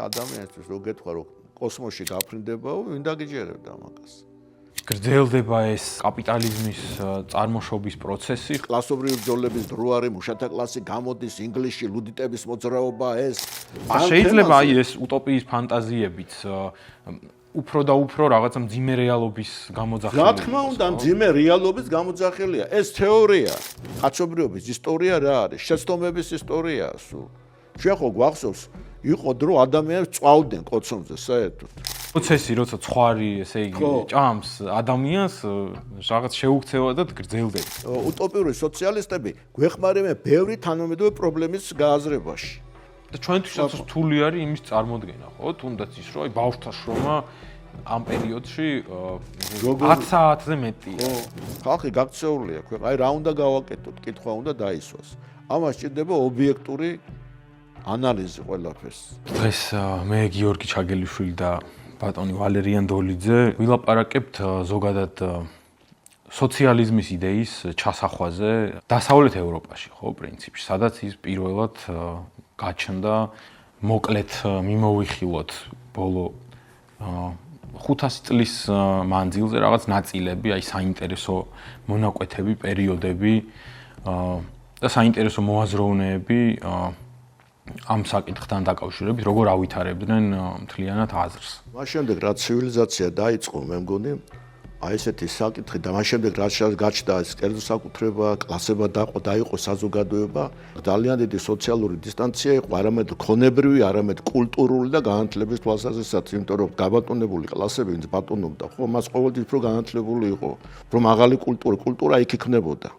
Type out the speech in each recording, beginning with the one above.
ადამიანისთვის რო გეთქვა რომ კოსმოსში გაფრინდებაო, ვინ დაგიჯერებდა მაგას. გრძელდება ეს კაპიტალიზმის წარმოშობის პროცესი. კლასობრივი ბრძოლების დრო არის, მუშათა კლასი გამოდის, ინგლისში ლუდიტების მოძრაობა ეს. შეიძლება აი ეს утоპიის ფანტაზიებიც უფრო და უფრო რაღაცა მძიმე რეალობის გამოძახილია. რა თქმა უნდა, მძიმე რეალობის გამოძახილია. ეს თეორია, კაცობრიობის ისტორია რა არის? შეცდომების ისტორიაა სულ. ჩვენ ხო გვახსოვს, იყო დრო ადამიანებს წვავდნენ კოცონზე საერთოდ. პროცესი როცა ცხარი, ესე იგი, ჭამს ადამიანს, რაღაც შეუქცევადად გრძელდება. უტოპიური სოციალისტები გვეხმარებიან ბევრი თანამედროვე პრობლემის გააზრებაში. და ჩვენთვის რაც რთული არის იმის წარმოქმნა, ხო? თუნდაც ის რომ აი ბავშვთა შრომა ამ პერიოდში 10 საათზე მეტია. ხალხი გაქცეულია ქვეყნა, აი რა უნდა გავაკეთოთ, კითხვა უნდა დაისვას. ამას სჭირდება ობიექტური ანალიზი ყველაფერს. დღეს მე გიორგი ჩაგელიშვილი და ბატონი ვალერიან დოლიძე ვილაპარაკებთ ზოგადად სოციალიზმის იდეის ჩასახვაზე დასავლეთ ევროპაში, ხო, პრინციპში, სადაც ის პირველად გაჩნდა, მოკლედ მიმოვიხილოთ ბოლო 500 წლის მანძილზე რაღაც ნაწილები, აი საინტერესო მონაკვეთები, პერიოდები და საინტერესო მოაზროვნეები ამ საკითხთან დაკავშირებით, როგორ ავითარებდნენ მთლიანად აზრს. მას შემდეგ რაც ცივილიზაცია დაიწყო, მე მგონი, აი ესეთი საკითხი და მას შემდეგ რაც გაჩნდა ეს კერძო საკუთრება, კლასება დაიყო საზოგადოება, ძალიან დიდი სოციალური დისტანცია იყო, არამედ ქონებრივი, არამედ კულტურული და განათლების თვალსაზრისით, იმიტომ რომ გაბატონებული კლასები, ვინც ბატონობდა, ხო, მას ყოველთვის უფრო განათლებული იყო, უფრო მაღალი კულტურა იქ იქნებოდა.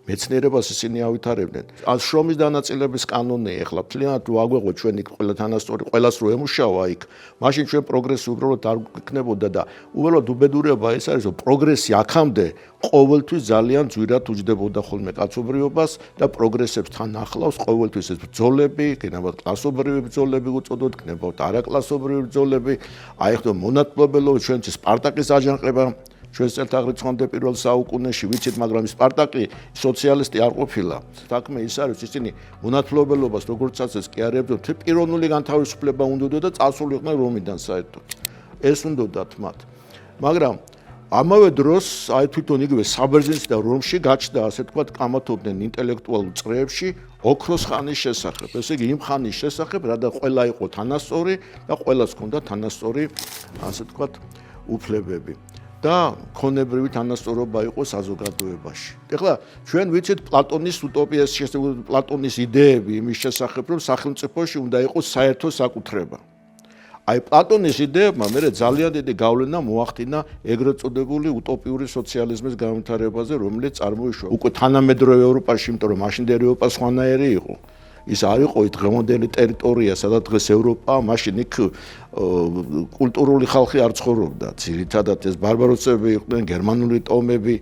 მეცნიერებას ისინი ავითარებდნენ. ან შრომის დანაწილების კანონი ეხლა მთლიანად რო აგვეღოთ ჩვენ იქ ყველა თანასწორი, ყველას რო ემუშავა იქ, მაშინ ჩვენ პროგრესი უბრალოდ არ გქნებოდა და უბრალოდ უბედურება ეს არის, რომ პროგრესი აქამდე ყოველთვის ძალიან ძვირად უჯდებოდა ხოლმე კაცობრიობას და პროგრესებს თან ახლავს ყოველთვის ეს ბრძოლები, გენებათ კლასობრივი ბრძოლები უწოდოთ, გნებავთ არაკლასობრივი ბრძოლები, აი ხდო მონათმფლობელობა ჩვენც სპარტაკის აჯანყება ჩვენ წელთაღრიცხვამდე პირველ საუკუნეში ვიცით, მაგრამ სპარტაკი სოციალისტი არ ყოფილა. საქმე ის არის, ისინი მონათმფლობელობას როგორცაც ეს კი არ ებრძოლ, პიროვნული განთავისუფლება უნდოდა და წასულიყვნენ რომიდან საერთოდ. ეს უნდოდათ მათ. მაგრამ ამავე დროს, აი თვითონ იგივე საბერძნეთში და რომში გაჩნდა, ასე თქვათ, კამათობდნენ ინტელექტუალურ წრეებში ოქროს ხანის შესახებ. ესე იგი, იმ ხანის შესახებ, რადგან ყველა იყო თანასწორი და ყველას ჰქონდა თანასწორი, ასე თქვათ, უფლებები. და ქონებრივი თანასწორობა იყო საზოგადოებაში. ეხლა ჩვენ ვიცით პლატონის უტოპიას, პლატონის იდეები იმის შესახებ, რომ სახელმწიფოში უნდა იყოს საერთო საკუთრება. აი პლატონის იდეებმა მე ძალიან დიდი გავლენა მოახდინა ეგრეთ წოდებული უტოპიური სოციალიზმის განვითარებაზე, რომელიც წარმოიშვა უკვე თანამედროვე ევროპაში, იმიტომ რომ მაშინდელი ევროპა სხვანაირი იყო. ის არ იყო დღევანდელი ტერიტორია, სადაც დღეს ევროპა, მაშინ იქ კულტურული ხალხი არ ცხოვრობდა. ძირითადად ეს ბარბაროსები იყვნენ, გერმანული ტომები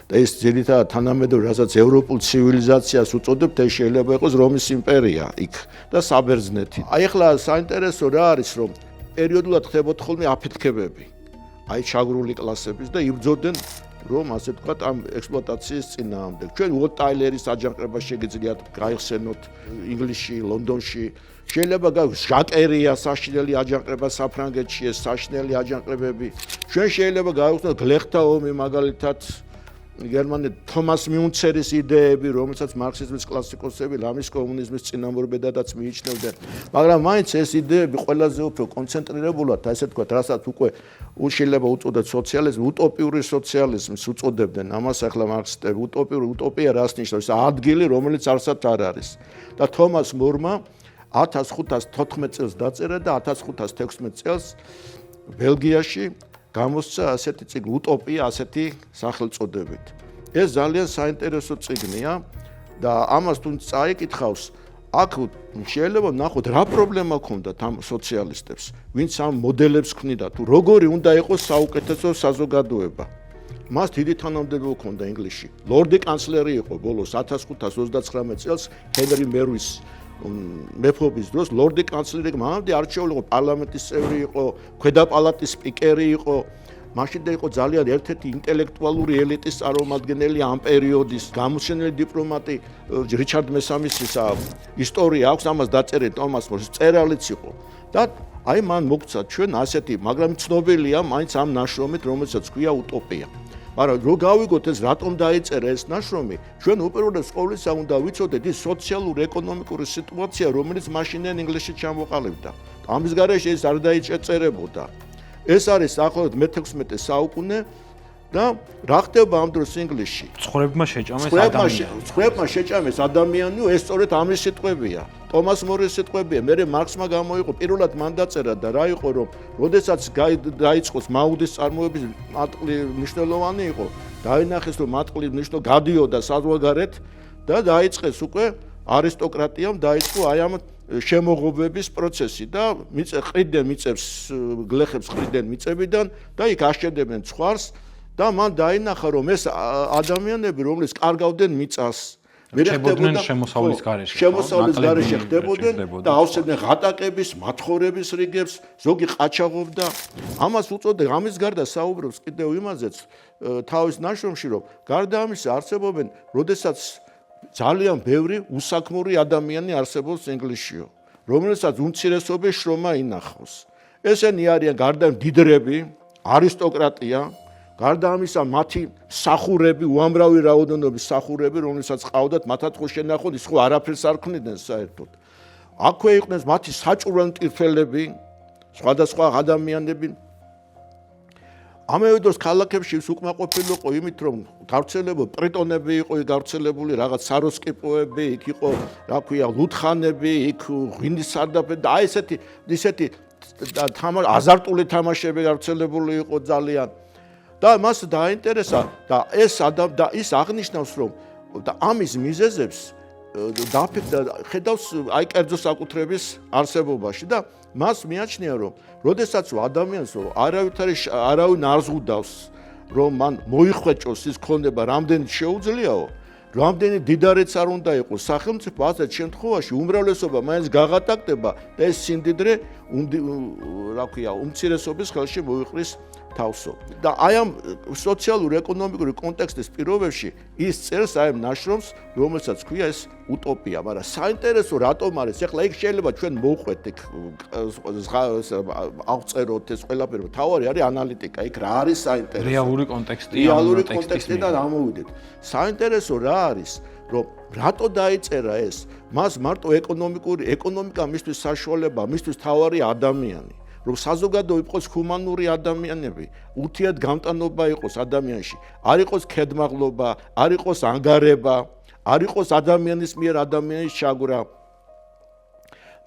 და ეს ძირითადად თანამედროვე, რასაც ევროპულ ცივილიზაციას უწოდებთ, ეს შეიძლება იყოს რომის იმპერია იქ და საბერძნეთი. აი ახლა საინტერესო რა არის, რომ პერიოდულად ხდებოდა ხოლმე აფეთქებები. აი ჩაგრული კლასების და იბრძოდნენ რომ ასე ვთქვათ ამ ექსპლუატაციის წინააღმდეგ. ჩვენ უოლტ ტაილერის აჯანყება შეგიძლიათ გაიხსენოთ ინგლისში, ლონდონში. შეიძლება გავიგოთ ჟაკერია საშინელი აჯანყება საფრანგეთში, ეს საშინელი აჯანყებები. ჩვენ შეიძლება გავიხსენოთ გლეხთა ომი მაგალითად გერმანია თომას მიუნცერის იდეები, რომელსაც მარქსიზმის კლასიკოსები ლამის კომუნიზმის წინამორბედადაც მიიჩნევდნენ. მაგრამ მაინც ეს იდეები ყველაზე უფრო კონცენტრირებულად, ასე ვთქვათ, რასაც უკვე შეიძლება უწოდოთ სოციალიზმი, უტოპიური სოციალიზმის უწოდებდნენ. ამას ახლა მარქსისტები უტოპია რას ნიშნავს? ადგილი, რომელიც არსად არ არის. და თომას მორმა 1514 წელს დაწერა და 1516 წელს ბელგიაში გამოსცა ასეთი წიგნი უტოპია ასეთი სახელწოდებით. ეს ძალიან საინტერესო წიგნია და ამას თუ წაიკითხავს, აქ შეიძლება ნახოთ რა პრობლემა ჰქონდათ ამ სოციალისტებს, ვინც ამ მოდელებს ქმნიდა, თუ როგორი უნდა იყოს საუკეთესო საზოგადოება. მას დიდი თანამდებობა ჰქონდა ინგლისში. ლორდი კანცლერი იყო ბოლოს 1529 წელს ჰენრი მერის მეფობის დროს ლორდი კანცლერი მანამდე არჩეული იყო, პარლამენტის წევრი იყო, ქვედა პალატის სპიკერი იყო. მაშინდე იყო ძალიან ერთ-ერთი ინტელექტუალური ელიტის წარმომადგენელი ამ პერიოდის, გამოსცენელი დიპლომატი რიჩარდ მესამის ისტორია აქვს, ამას დაწერენ ტომას მორის, წერალიც იყო. და აი მან მოგცა ჩვენ ასეთი, მაგრამ ცნობილია მაინც ამ ნაშრომით, რომელსაც ქვია უტოპია. მაგრამ რო გავიგოთ ეს რატომ დაიწერა ეს ნაშრომი, ჩვენ უპირველეს ყოვლისა უნდა ვიცოდეთ ის სოციალურ-ეკონომიკური სიტუაცია, რომელიც მაშინდელ ინგლისში ჩამოყალიბდა. ამის გარეშე ეს არ დაიწერებოდა. ეს არის ახლა მე-16 საუკუნე და რა ხდება ამ დროს ინგლისში? ცხოვრებმა შეჭამეს ადამიანი. ცხოვრებმა შეჭამეს ადამიანი, ეს სწორედ ამის სიტყვებია. ტომას მორის სიტყვებია. მე მარქსმა გამოიყო, პირველად მან დაწერა და რა იყო, რომ როდესაც დაიწყოს მაუდის წარმოების მატყლი მნიშვნელოვანი იყო, დაინახეს, რომ მატყლი ნიშნო გადიოდა საზღვარგარეთ და დაიწყეს უკვე არისტოკრატიამ დაიწყო აი ამ შემოღობების პროცესი და ყრიდან მიწებს გლეხებს ყრიდან მიწებიდან და იქ აშენდებენ ცხვარს და მან დაინახა, რომ ეს ადამიანები, რომლებიც კარგავდნენ მიწას, ხდებოდნენ შემოსავლის გარეშე. შემოსავლის გარეშე ხდებოდნენ და ავსებდნენ ღატაკების, მათხოვრების რიგებს, ზოგი ყაჩაღობდა. ამას უწოდე, ამის გარდა საუბრობს კიდევ იმაზეც თავის ნაშრომში, რომ გარდა ამისა არსებობენ, როდესაც ძალიან ბევრი უსაქმური ადამიანი არსებობს ინგლისშიო, რომელსაც უმცირესობის შრომა ინახავს. ესენი არიან გარდა მდიდრები, არისტოკრატია, გარდა ამისა მათი სახურები, უამრავი რაოდენობის სახურები, რომელსაც ყავდათ მათად ხო შენახოთ, ის ხო არაფერს არ ქმნიდნენ საერთოდ. აქვე იყვნენ მათი საჭურველ მტირთველები, სხვადასხვა ადამიანები. ამავე დროს ქალაქებში უკმაყოფილო იყო იმით, რომ გავრცელებულ პრიტონები იყო გავრცელებული, რაღაც საროსკიპოები, იქ იყო, რა ქვია, ლუთხანები, იქ ღვინის სარდაფები და აი ესეთი აზარტული თამაშები გავრცელებული იყო ძალიან. და მას დაინტერესა და ის აღნიშნავს, რომ და ამის მიზეზებს ხედავს აი კერძო საკუთრების არსებობაში და მას მიაჩნია, რომ როდესაც ადამიანს არავინ არ ზღუდავს, რომ მან მოიხვეჭოს ის ქონება, რამდენი შეუძლიაო, რამდენი დიდარეც არ უნდა იყოს სახელმწიფო, ასეთ შემთხვევაში უმრავლესობა მაინც გაღატაკდება და ეს სიმდიდრე უმცირესობის ხელში მოიყრის თავსო. და აი ამ სოციალურ-ეკონომიკური კონტექსტის პირობებში ის წერს აი ამ ნაშრომს, რომელსაც ქვია ეს უტოპია, მაგრამ საინტერესო რატომ არის? ეხლა იქ შეიძლება ჩვენ მოვყვეთ იქ აღწეროთ ეს ყველაფერი, თავარი არის ანალიტიკა, იქ რა არის საინტერესო? რეალური კონტექსტი, რეალური კონტექსტიდან ამოვიდეთ. საინტერესო რა არის? რომ რატო დაიწერა ეს? მას მარტო ეკონომიკა მისთვის საშუალება, მისთვის თავარი ადამიანი. რომ საზოგადო იყოს ჰუმანური ადამიანები, ურთიერთ გამტანობა იყოს ადამიანში, არ იყოს ქედმაღლობა, არ იყოს ანგარება, არ იყოს ადამიანის მიერ ადამიანის ჩაგვრა.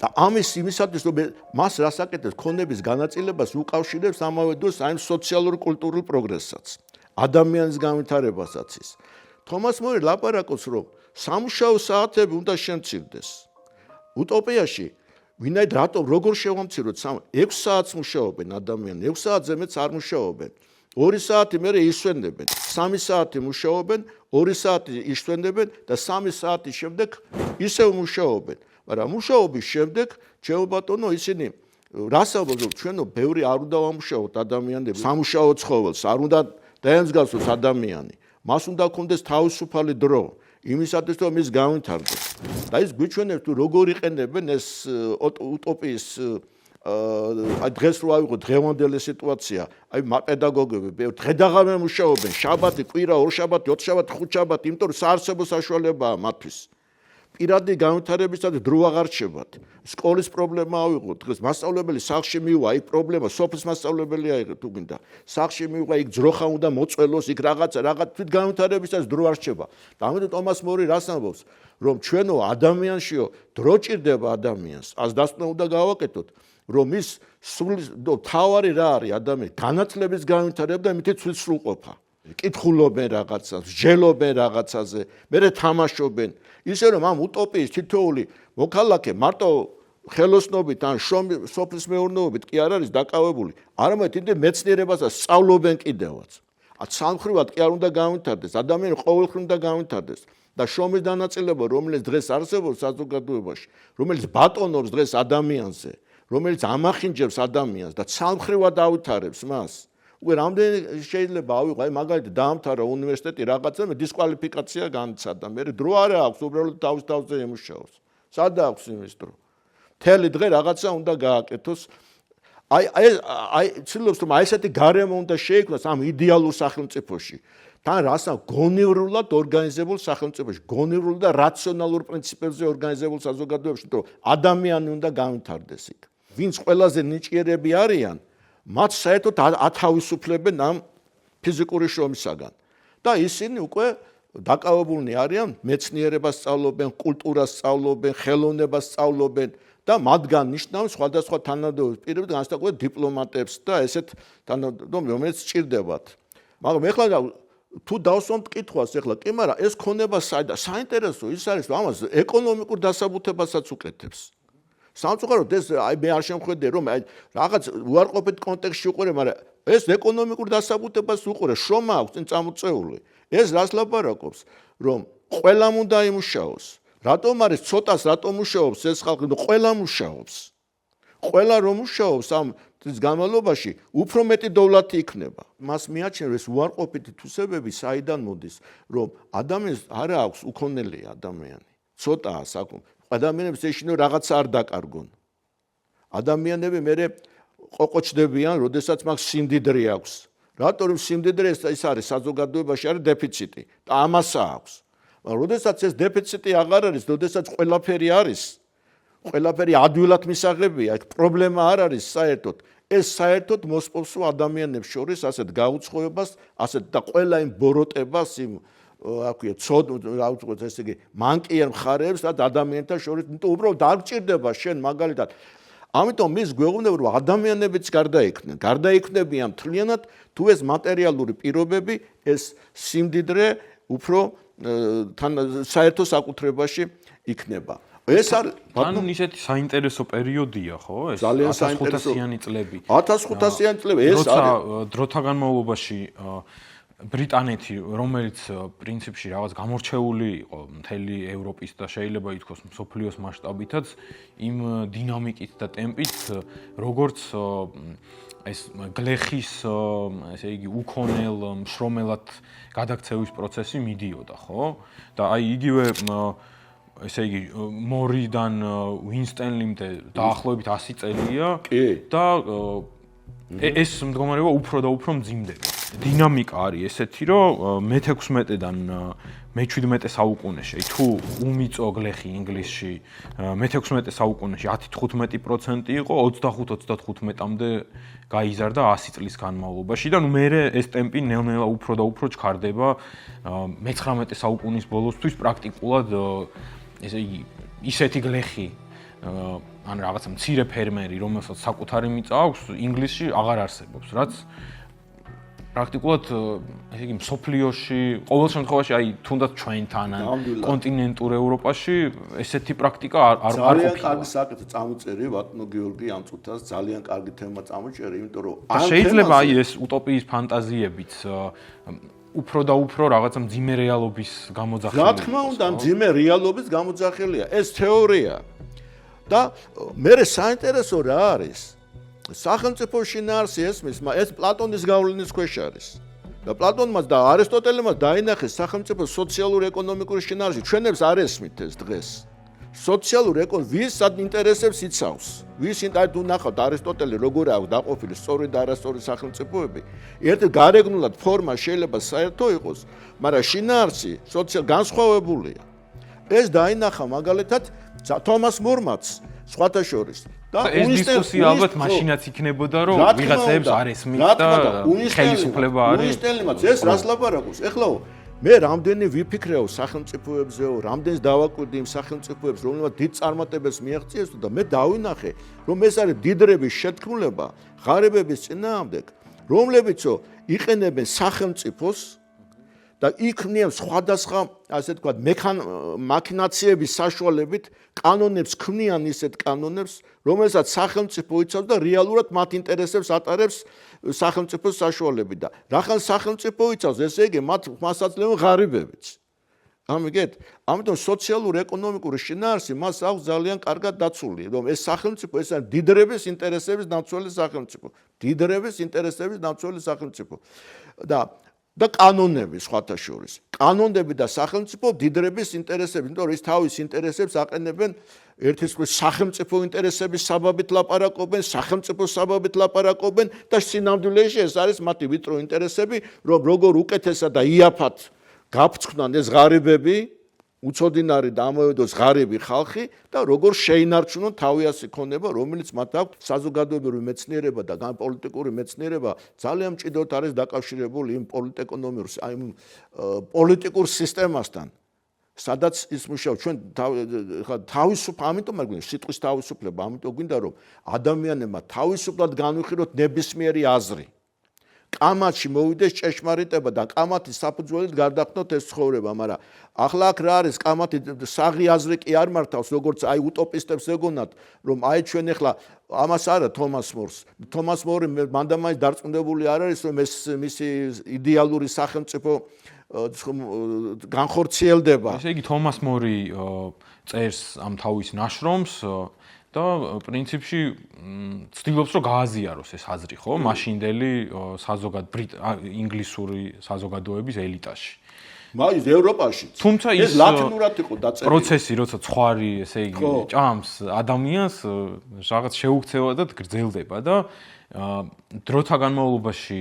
და იმისათვის, რომ მას რას აკეთებს, ქონების განაწილებას უკავშირებს ამავე დროს აი სოციალურ-კულტურულ პროგრესსაც, ადამიანის განვითარებასაც ის. თომას მორი ლაპარაკობს, რომ სამუშაო საათები უნდა შემცირდეს. უტოპიაში ვინაიდან რატომ როგორ შევამციროთ 6 საათს მუშაობენ ადამიანები, 6 საათზე მეც არ მუშაობენ. 2 საათი მერე ისვენებენ, 3 საათი მუშაობენ, 2 საათი ისვენებენ და 3 საათის შემდეგ ისევ მუშაობენ. მაგრამ მუშაობის შემდეგ, ჩემო ბატონო, ისინი რას ამბობენ, ჩვენო ბევრი არ უნდა ვამუშაოთ ადამიანები, სამუშაო ცხოველს არ უნდა დაემსგავსოს ადამიანი. მას უნდა ქონდეს თავისუფალი დრო. იმისათვის, რომ ის განვითარდეს. და ის გვიჩვენებს, თუ როგორ იყენებენ ეს უტოპიის დღეს რო ავიღოთ დღევანდელი სიტუაცია, აი პედაგოგები დღედაღამე მუშაობენ, შაბათი, კვირა, ორშაბათი, ოთხშაბათი, ხუთშაბათი, იმიტომ რომ საარსებო საშუალებაა მათთვის. პირადი განვითარებისათვის დრო აღარ რჩებათ. სკოლის პრობლემა ავიღოთ, დღეს მასწავლებელი სახლში მივა, იქ პრობლემა, სოფლის მასწავლებელია იღე თუ გინდა. სახლში მივა, იქ ძროხა უნდა მოწველოს, იქ რაღაც თვით განვითარებისათვის დრო არ რჩება. და ამიტომ ტომას მორი რას ამბობს, რომ ჩვენო ადამიანშიო დრო ჭირდება ადამიანს, ას დასკვნა უნდა გავაკეთოთ, რომ ის თავარი რა არის ადამიანი, განათლების განვითარება და მითი სრულყოფა. კითხულობენ რაღაცას, მსჯელობენ რაღაცაზე, მერე თამაშობენ. ისე რომ ამ უტოპიის თითოეული მოქალაქე მარტო ხელოსნობით ან სოფლის მეურნეობით კი არ არის დაკავებული, არამედ იმდენ მეცნიერებასაც სწავლობენ კიდევაც. სამხრივად კი არ უნდა განვითარდეს, ადამიანი ყოველხრივ უნდა განვითარდეს და შრომის დანაწილება, რომელიც დღეს არსებობს საზოგადოებაში, რომელიც ბატონობს დღეს ადამიანზე, რომელიც ამახინჯებს ადამიანს და სამხრივად ავითარებს მას. უკვე რამდენი შეიძლება ავიღო, აი მაგალითად დაამთავრა უნივერსიტეტი რაღაცა, მე დისკვალიფიკაცია განიცადა, მე დრო არ აქვს, უბრალოდ თავზე ემუშაოს. სად აქვს იმის დრო? მთელი დღე რაღაცა უნდა გააკეთოს აი ცდილობს რომ აი ესეთი გარემო უნდა შეიქმნას ამ იდეალურ სახელმწიფოში. თან რასა გონივრულად ორგანიზებულ სახელმწიფოში, გონივრულ და რაციონალურ პრინციპებზე ორგანიზებულ საზოგადოებაში, რომ ადამიანი უნდა განვითარდეს იქ. ვინც ყველაზე ნიჭიერები არიან, მათ საერთოდ ათავისუფლებენ ამ ფიზიკური შრომისაგან. და ისინი უკვე დაკავებულნი არიან მეცნიერებას სწავლობენ, კულტურას სწავლობენ, ხელოვნებას სწავლობენ და მათგან ნიშნავს სხვადასხვა თანამდებობის პირებს, განსაკუთრებით დიპლომატებს და ესეთ თანამდებობებს, რომელიც სჭირდებათ. მაგრამ ეხლა თუ დავსვამთ კითხვას, ეხლა კი, მაგრამ ეს ქონება საინტერესო ის არის, რომ ამას ეკონომიკურ დასაბუთებასაც უკეთებს. სამწუხაროდ ეს მე არ შემხედე რომ რაღაც უარყოფით კონტექსტში უყურე, მაგრამ ეს ეკონომიკურ დასაბუთებას უყურე, შრომა აქვს წინ წამოწეული. ეს რას ლაპარაკობს, რომ ყველამ უნდა იმუშაოს. რატომ არის ცოტას რატომ მუშაობს ეს ხალხი? ყველა მუშაობს. ყველა რომ მუშაობს ამ წლის განმავლობაში, უფრო მეტი დოვლათი იქნება. მას მიაჩნია ეს უარყოფითი თვისებები საიდან მოდის, რომ ადამიანს არ აქვს უქონელი ადამიანი. ცოტაა საკუთარ ადამიანებს ეშინო რაღაცა არ დაკარგონ. ადამიანები მერე ყოყოჩდებიან, როდესაც მაგ სიმდიდრე აქვს. რატო რომ სიმდიდრე ის არის საზოგადოებაში არის დეფიციტი და ამასა აქვს. მაგრამ როდესაც ეს დეფიციტი აღარ არის, როდესაც ყველაფერი არის, ყველაფერი ადვილად მისაღებია, პრობლემა არ არის საერთოდ. ეს საერთოდ მოსპობს ადამიანებს შორის ასეთ გაუცხოებას, ასეთ და ყველა იმ ბოროტებას, იმ აქვია ცოდ რა ვთქვათ ესე იგი მანკიერ მხარეებს და ადამიანთა შორის, იმიტომ უბრალოდ არ გჭირდება შენ მაგალითად. ამიტომ მის გვეუბნება რომ ადამიანებიც გარდაიქმნებიან მთლიანად თუ ეს მატერიალური პირობები, ეს სიმდიდრე უფრო თან საერთო საკუთრებაში იქნება. ეს არის ანუ ისეთი საინტერესო პერიოდია, ხო? ეს 1500-იანი წლები. 1500-იანი წლები ეს არის დროთა განმავლობაში ბრიტანეთი, რომელიც პრინციპში რაღაც გამორჩეული იყო მთელი ევროპის და შეიძლება ითქვას მსოფლიოს მასშტაბითაც, იმ დინამიკით და ტემპით, როგორც ეს გლეხის, ესე იგი, უქონელ მშრომელად გადაქცევის პროცესი მიდიოდა, ხო? და აი იგივე ესე იგი მორიდან უინსტენლიმდე დაახლოებით 100 წელია და ეს მდგომარეობა უფრო და უფრო მძიმდება. დინამიკა არის ესეთი, რომ მე-16-დან მე-17 საუკუნეში, თუ უმიწო გლეხი ინგლისში მე-16 საუკუნეში 10-15% იყო, 25-35-მდე გაიზარდა 100 წლის განმავლობაში და ნუ მერე ეს ტემპი ნელ-ნელა უფრო და უფრო ჩქარდება მე-19 საუკუნის ბოლოსთვის პრაქტიკულად ესე იგი ისეთი გლეხი ან რაღაცა მცირე ფერმერი, რომელსაც საკუთარი მიწა აქვს, ინგლისში აღარ არსებობს, რაც პრაქტიკულად ესე იგი მსოფლიოში, ყოველ შემთხვევაში აი თუნდაც ჩვენთან ან კონტინენტურ ევროპაში ესეთი პრაქტიკა არ ყოფილა. ძალიან კარგი საკითხი წამოწერი ბატონო გიორგი ამ წუთას, ძალიან კარგი თემა წამოჭერი, იმიტომ რომ შეიძლება აი ეს utopიის ფანტაზიებიც უფრო და უფრო რაღაცა მძიმე რეალობის გამოძახილია. რა თქმა უნდა, მძიმე რეალობის გამოძახილია. ეს თეორია. და მე საინტერესო რა არის? სახელმწიფო შინაარსი ესმის, ეს პლატონის გავლენის ქვეშ არის. და პლატონმა და არისტოტელემ დაინახეს სახელმწიფო სოციალურ-ეკონომიკური შინაარსი. ჩვენებს არ ესმით ეს დღეს. ვის ინტერესებს იცავს? ვის ინტერესებს ნახავთ არისტოტელი როგორ აქვს დაყოფილი სწორი და არასწორი სახელმწიფოები? ერთი გარეგნულად ფორმა შეიძლება საერთო იყოს, მაგრამ შინაარსი განსხვავებულია. ეს დაინახა მაგალითად თომას მორმაც სხვათა შორის. და ეს დისკუსია ალბათ მაშინაც იქნებოდა, რომ ვიღაცებს არ ესმით და ხელისუფლება არის. უინსტენლიმაც ეს რას ლაპარაკობს? ეხლა მე რამდენი ვიფიქრეო სახელმწიფოებზეო, რამდენს დავაკვირდი იმ სახელმწიფოებს, რომლებმაც დიდ წარმატებებს მიაღწიეს და მე დავინახე, რომ ეს არის დიდრების შეთქმულება ღარიბების წინააღმდეგ, რომლებიცო იყენებენ სახელმწიფოს და იქმნიან სხვადასხვა, ასე თქვა, მაქინაციების საშუალებით კანონებს ქმნიან ისეთ კანონებს, რომელსაც სახელმწიფო იცავს და რეალურად მათ ინტერესებს ატარებს სახელმწიფოს საშუალებით და რახან სახელმწიფო იცავს, ესე იგი მას აძლევენ ღარიბებიც. ამიგეთ? ამიტომ სოციალურ-ეკონომიკური შინაარსი მას აქვს ძალიან კარგად დაცული, რომ ეს სახელმწიფო ეს არის დიდრების ინტერესების დამცველი სახელმწიფო. დიდრების ინტერესების დამცველი სახელმწიფო. და კანონები სხვათა შორის. კანონები და სახელმწიფო დიდრების ინტერესები, იმიტომ რომ ის თავის ინტერესებს აყენებენ ერთის მხრიდან სახელმწიფო ინტერესების საბაბით ლაპარაკობენ, სახელმწიფოს საბაბით ლაპარაკობენ და სინამდვილეში ეს არის მათი ვიწრო ინტერესები, რომ როგორ უკეთესად და იაფად გაფრთხნან ეს ღარიბები, უცოდინარი და ამოედოს ღარიბი ხალხი და როგორ შეინარჩუნონ თავიანთი ქონება, რომელიც მათ აქვს საზოგადოებრივი მეცნიერება და პოლიტიკური მეცნიერება ძალიან მჭიდროდ არის დაკავშირებული იმ პოლიტიკურ სისტემასთან. სადაც ის მუშაობს ჩვენ ამიტომ გვინდა სიტყვის თავისუფლება, ამიტომ გვინდა რომ ადამიანებმა თავისუფლად განვიხილოთ ნებისმიერი აზრი. კამათში მოვიდეს ჭეშმარიტება და კამათის საფუძველით გარდაქმნოთ ეს ცხოვრება, მაგრამ ახლა აქ რა არის კამათი საღი აზრი კი არ მართავს, როგორც აი უტოპისტებს ეგონათ, რომ აი ჩვენ ახლა ამას არა თომას მორს. თომას მორი მანდამაინც დარწმუნებული არ არის, რომ ეს მისი იდეალური სახელმწიფო განხორციელდება. ესე იგი თომას მორი წერს ამ თავის ნაშრომს და პრინციპში ცდილობს რომ გააზიაროს ეს აზრი, ხო? მაშინდელი ინგლისური საზოგადოების elitaში. მაინც ევროპაში. თუმცა ეს ლათინურად იყო დაწერილი. პროცესი, როცა ცხვარი, ესე იგი, ჭამს ადამიანს, რაღაც შეუქცევადად გრძელდება და დროთა განმავლობაში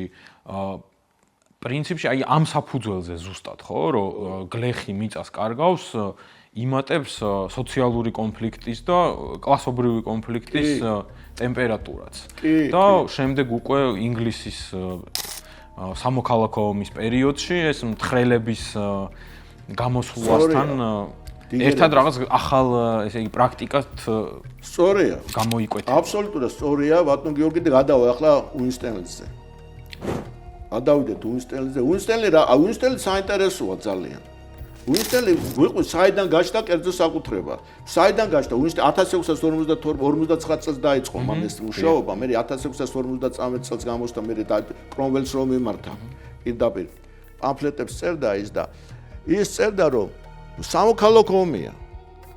პრინციპში აი ამ საფუძველზე ზუსტად, ხო, რომ გლეხი მიწას კარგავს, იმატებს სოციალური კონფლიქტის და კლასობრივი კონფლიქტის ტემპერატურაც. და შემდეგ უკვე ინგლისის სამოქალაქო ომის პერიოდში ეს მთხრელების გამოსვლასთან ერთად რაღაც ახალ, ესე იგი, პრაქტიკად სწორია. გამოიკვეთა. აბსოლუტურად სწორია, ბატონ გიორგი და გადავა ახლა უინსტენელზე. გადავიდეთ უინსტენელზე. უინსტენელი საინტერესოა ძალიან. უინსტენი ვიყო საიდან გაჩნდა კერძო საკუთრება. საიდან გაჩნდა უინსტენი 1652-59 წელს დაიწყო მან ეს მუშაობა, მე 1650 წელს გამოსდა მე კრომველს რომ მიმართა. პირდაპირ პამფლეტებს წერდა ის და ის წერდა რომ სამოქალაქო ომია.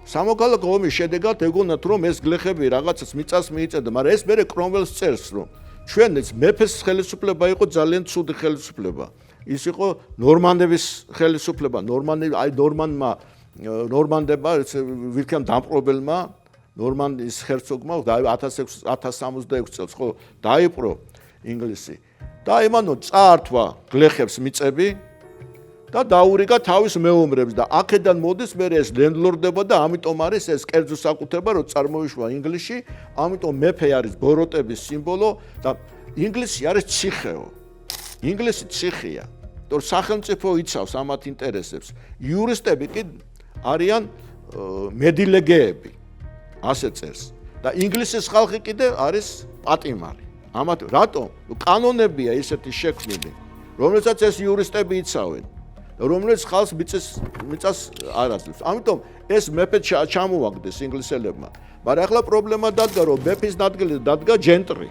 სამოქალაქო ომის შედეგად ეგონათ რომ ეს გლეხები რაღაცას მიწას მიიწევდა, მაგრამ ეს მე კრომველს წერს რომ ჩვენ ეს მეფეს ხელისუფლება იყო ძალიან ცუდი ხელისუფლება. ის იყო ნორმანდების ხელისუფლება, ნორმანდებმა ვირქემ დამპყრობელმა ნორმანდიის ჰერცოგმა 1066 წელს ხო დაიპყრო ინგლისი. და იმანო წაართვა გლეხებს მიწები და დაურიგა თავის მეომრებს და აქედან მოდის მე ეს ლენდლორდება და ამიტომ არის ეს კერძო საკუთრება რომ წარმოიშვა ინგლისში, ამიტომ მეფე არის ბოროტების სიმბოლო და ინგლისი არის ციხეო. ინგლისი ციხეა. თორ სახელმწიფო იცავს ამათ ინტერესებს. იურისტები კი არიან მედილეგეები. ასე წერს. და ინგლისის ხალხი კიდე არის პატიმარი. ამათ რატომ? კანონებია ისეთი შექმნილი, რომელსაც ეს იურისტები იცავენ. რომელიც ხალხს მიწას არ აძლევს. ამიტომ ეს მეფე ჩამოაგდეს ინგლისელებმა. მაგრამ ახლა პრობლემა დადგა, რომ მეფის ადგილზე დადგა ჯენტრი.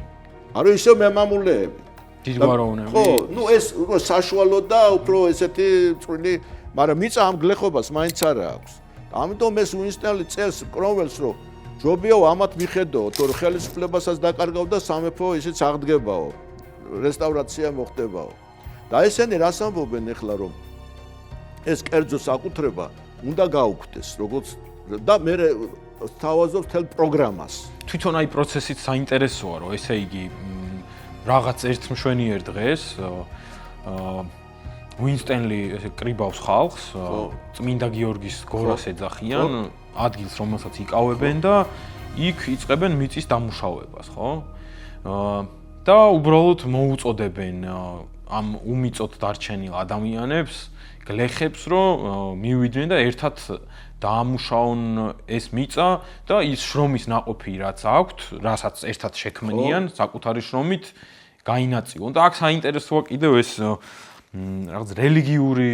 არა ისე მემამულეები. დიდგვაროვნები. ხო, ეს უფრო საშუალო და უფრო ესეთი წვრილი, მაგრამ მიწა ამ გლეხობას მაინც არ აქვს. ამიტომ ეს უინსტენი წერს კრომველს, რომ ჯობიაო ამათ მიხედო, თორე ხელისუფლებასაც დაკარგავ და სამეფო ისიც აღდგებაო. რესტავრაცია მოხდებაო. და ესენი რას ამბობენ ახლა რომ ეს კერძო საკუთრება უნდა გაუქმდეს, როგორც და მე სთავაზობ თელ პროგრამას. თვითონ აი პროცესით საინტერესოა, რომ ესე იგი რაღაც ერთ მშვენიერ დღეს უინსტენლი ესე კრიბავს ხალხს, წმინდა გიორგის გორას ეძახიან, ადგილს რომელსაც იკავებენ და იქ იწყებენ მიწის დამუშავებას, ხო? და უბრალოდ მოუწოდებენ ამ უმიწოდ დარჩენილ ადამიანებს, გლეხებს, რომ მივიდნენ და ერთად დაამუშაონ ეს მიწა და ის შრომის ნაყოფი რაც აქვთ, რასაც ერთად შექმნიან, საკუთარი შრომით გაინაწილონ. და აქ საინტერესოა კიდევ ეს რაღაც რელიგიური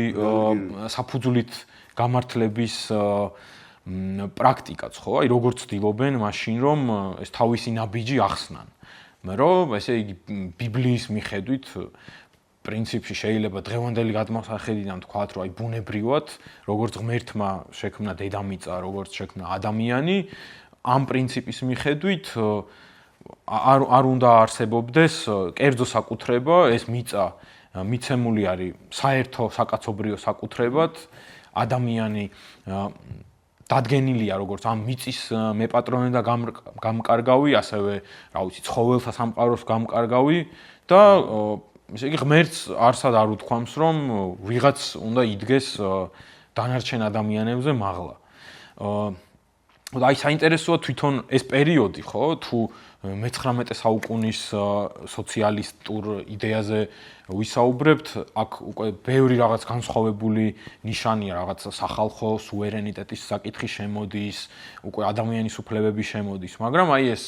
საფუძვლით გამართლების პრაქტიკაც, ხო? აი როგორ ცდილობენ მაშინ რომ ეს თავისი ნაბიჯი ახსნან. მე რომ ესე იგი ბიბლიის მიხედვით პრინციპში შეიძლება დღევანდელი გადმოსახედიდან თქვათ, რომ აი ბუნებრივად როგორც ღმერთმა შექმნა დედამიწა, როგორც შექმნა ადამიანი, ამ პრინციპის მიხედვით არ უნდა არსებობდეს კერძო საკუთრება, ეს მიწა მიცემული არის საერთო საკაცობრიო საკუთრებად, ადამიანი დადგენილია როგორც ამ მიწის მეპატრონე და გამკარგავი, ასევე, რა ვიცი, ცხოველთა სამყაროს გამკარგავი და ესე იგი ღმერთს არსად არ უთქვამს, რომ ვიღაც უნდა იდგეს დანარჩენ ადამიანებზე მაღლა. აი საინტერესოა თვითონ ეს პერიოდი, ხო, თუ მე-19 საუკუნის სოციალისტურ იდეაზე ვისაუბრებთ, აქ უკვე ბევრი რაღაც განსხვავებული ნიშანია, რაღაც სახალხო სუვერენიტეტის საკითხი შემოდის, უკვე ადამიანის უფლებები შემოდის, მაგრამ აი ეს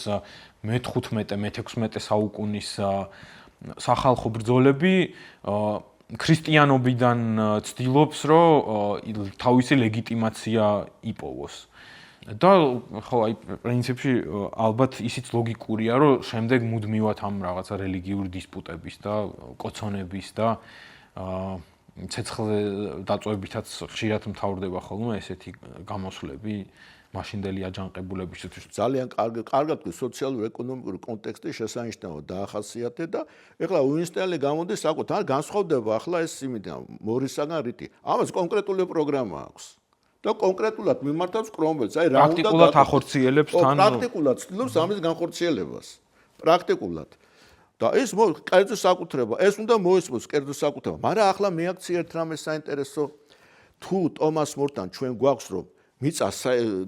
მე-15, მე-16 საუკუნის სახალხო ბრძოლები ქრისტიანობიდან ცდილობს, რომ თავისი ლეგიტიმაცია იპოვოს. და ხო აი პრინციპში ალბათ ისიც ლოგიკურია, რომ შემდეგ მუდმივად ამ რაღაცა რელიგიური დისპუტების და კოცონების და ცეცხლზე დაწვევებითაც ხშირად მთავრდება ხოლმე ესეთი გამოსვლები მაშინდელი აჯანყებულებისთვის. ძალიან კარგად სოციალურ-ეკონომიკური კონტექსტი შესანიშნავად დაახასიათე და ეხლა უინსტენი გამოდის საკუთარ არ განსხვავდება ახლა ეს იმიდან მორისაგან რიტი. ამას კონკრეტული პროგრამა აქვს. და კონკრეტულად მიმართავს კრომველს. აი რა უნდა პრაქტიკულად ახორციელებს თან პრაქტიკულად ცდილობს ამის განხორციელებას. პრაქტიკულად. და ეს კერძო საკუთრება, ეს უნდა მოესმოს კერძო საკუთრება. მაგრამ ახლა მეაქცია ერთ რამეს საინტერესო თუ ტომას მორთან ჩვენ გვაქვს რომ მიწა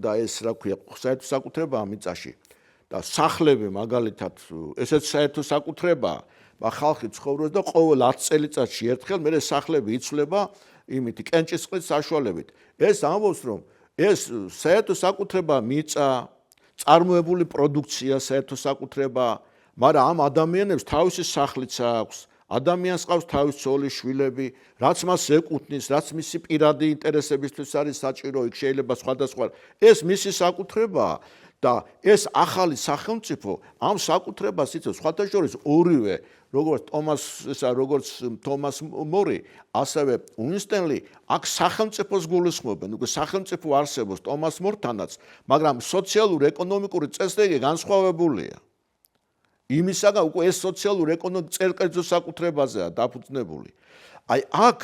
და ეს რა ქვია საერთო საკუთრებაა მიწაში და სახლები მაგალითად ესეც საერთო საკუთრებაა. ხალხი ცხოვრობს და ყოველ 10 წელიწადში ერთხელ მე სახლები იცვლება იმითი კენჭისყრის საშუალებით. ეს ამბობს რომ ეს საერთო საკუთრება მიწა, წარმოებული პროდუქცია საერთო საკუთრება, მაგრამ ამ ადამიანებს თავისი სახლიც აქვს, ადამიანს ყავს თავის ცოლი, შვილები, რაც მას ეკუთვნის, რაც მისი პირადი ინტერესებისთვის არის საჭირო, იქ შეიძლება სხვადასხვა. ეს მისი საკუთრებაა და ეს ახალი სახელმწიფო ამ საკუთრებას იცავს სხვათა შორის ორივე როგორც თომას მორი, ასევე უინსტენი აქ სახელმწიფოს გულისხმობენ, უკვე სახელმწიფო არსებობს ტომას მორთანაც, მაგრამ სოციალურ-ეკონომიკური წესრიგი განსხვავებულია. იმისაგან უკვე ეს სოციალურ-ეკონომიკური წერკერძო საკუთრებაზეა დაფუძნებული. აი აქ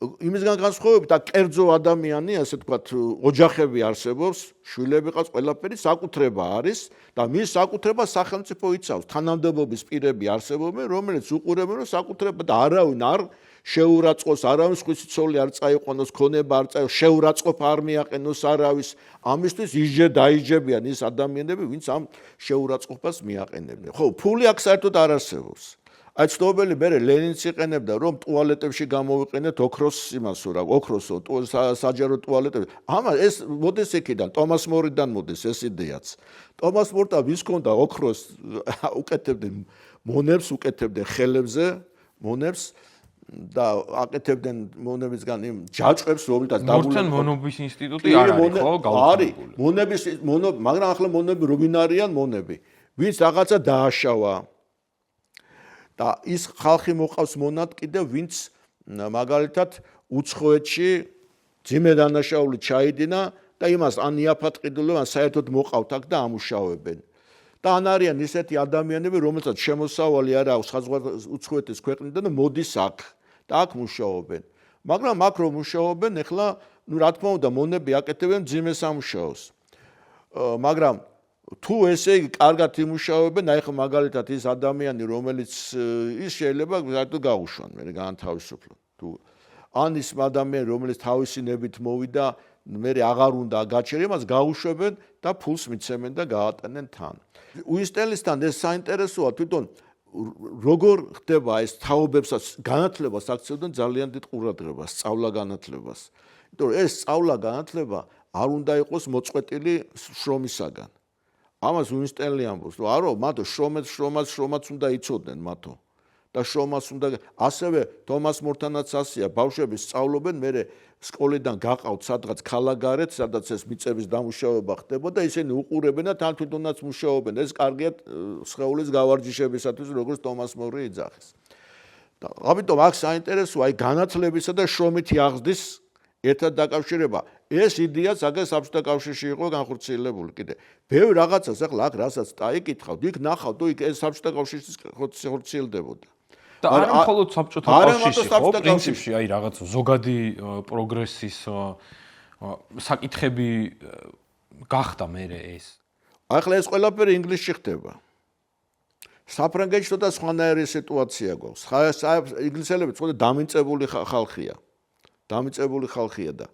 იმისგან განსხვავებით აქ კერძო ადამიანი, ასე ვთქვათ, ოჯახები არსებობს, შვილები ყავს, ყველაფერი საკუთრება არის და მის საკუთრებას სახელმწიფო იცავს. თანამდებობის პირები არსებობენ, რომელიც უყურებენ, რომ საკუთრება და არავინ არ შეურაცხყოფს, არავის ხვითი ცოლი არ წაიყვანოს, ქონება არ წაიყვანოს, შეურაცხყოფა არ მიაყენოს არავის. ამისთვის დაიჯებიან ის ადამიანები, ვინც ამ შეურაცხყოფას მიაყენებენ. ხო, ფული აქ საერთოდ არ არსებობს. აი ცნობილი მე ლენინს იყენებდა რომ ტუალეტებში გამოვიყენეთ ოქროს იმასო რა ოქროსო საჯარო ტუალეტები ამას ეს მოდის იქიდან ტომას მორიდან მოდის ეს იდეაც ტომას მორტა ვის ქონდა ოქროს უკეთებდნენ მონებს უკეთებდნენ ხელებზე მონებს და აკეთებდნენ მონებისგან იმ ჯაჭვებს რომელთაც მორთან მონობის ინსტიტუტი არ არის ხო გაუქმებული მონების მაგრამ ახლა მონები რობინ არიან მონები ვინც რაღაცა დააშავა და ის ხალხი მოყავს მონად კიდე ვინც მაგალითად უცხოეთში ძიმე დანაშაული ჩაიდინა და იმას ან იაფად ყიდულობენ ან საერთოდ მოყავთ აქ და ამუშავებენ და ან არიან ისეთი ადამიანები რომელსაც შემოსავალი არ აქვს საზღვარგარეთ უცხოეთის ქვეყნიდან და მოდის აქ და აქ მუშაობენ მაგრამ აქ რომ მუშაობენ ეხლა რა თქმა უნდა მონები აკეთებენ ძიმე სამუშაოს მაგრამ თუ ესე იგი კარგად იმუშავებენ, აი ხო მაგალითად ის ადამიანი, რომელიც ის შეიძლება საერთოდ გაუშვან, მე განთავისუფლონ. თუ ან ის ადამიანი, რომელიც თავისი ნებით მოვიდა, მე აღარ უნდა გაჩერდეს, მას გაუშვებენ და ფულს მიცემენ და გაატანენ თან. უინსტენისთან ეს საინტერესოა, თვითონ როგორ ხდება ეს თაობებსაც განათლებას აქცევდნენ ძალიან დიდ ყურადღებას, სწავლა-განათლებას. იმიტომ რომ ეს სწავლა-განათლება არ უნდა იყოს მოწყვეტილი შრომისაგან. ამას უინსტენი ამბობს, რომ არო, მათო შრომაც უნდა იცოდნენ მათო. და შრომას უნდა ასევე თომას მორთანაც ასია, ბავშვები სწავლობენ, მე სკოლიდან გაყავთ სადღაც ქალაქგარეთ, სადაც ეს მიწების დამუშავება ხდებოდა, ისინი უყურებენ და თან თვითონაც მუშაობენ. ეს კარგია სხეულის გავარჯიშებისათვის, როგორც თომას მორი იძახის. და ამიტომ აქ საინტერესოა აი განათლებისა და შრომითი აღზრდის ერთად დაკავშირება. ეს იდეა საგას საბჭოთა კავშირში იყო განხორციელებული კიდე. ბევრ რაღაცას ახლა აქ რასაც დაიკითხავთ, იქ ნახავთ, თუ იქ ეს საბჭოთა კავშირში ხორციელდებოდა. და არა მხოლოდ საბჭოთა კავშირში, ხო, პრინციპში აი რაღაც ზოგადი პროგრესის საკითხები გახდა მე ეს. ახლა ეს ყველაფერი ინგლისში ხდება. საფრანგეთში ცოტა სხვანაირი სიტუაცია გვაქვს. ინგლისელები ცოტა დამინწებული ხალხია. დამიწებული ხალხია და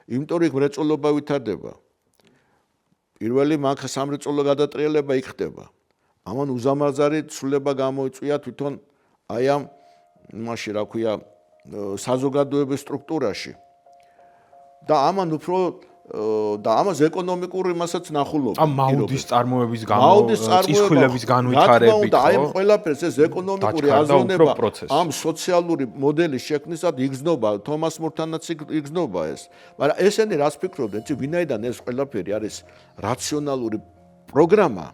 იმიტომ იქ მრეწველობა ვითარდება. პირველი მანქანა სამრეწველო გადატრიალება იქ ხდება. ამან უზამაზარი ცვლილება გამოიწვია თვითონ აი ამ იმაში რა ქვია საზოგადოების სტრუქტურაში. და ამან უფრო და ამას ეკონომიკური მასაც ნახულობა. ამ მაუდის წარმოების წისხვილების განვითარებით და აი ყველაფერს ეს ეკონომიკური აზროვნება ამ სოციალური მოდელის შექმნისად იგრძნობა, თომას მორთანაც იგრძნობა ეს. მაგრამ ესენი რას ფიქრობდნენ, იცი ვინაიდან ეს ყველაფერი არის რაციონალური პროგრამა,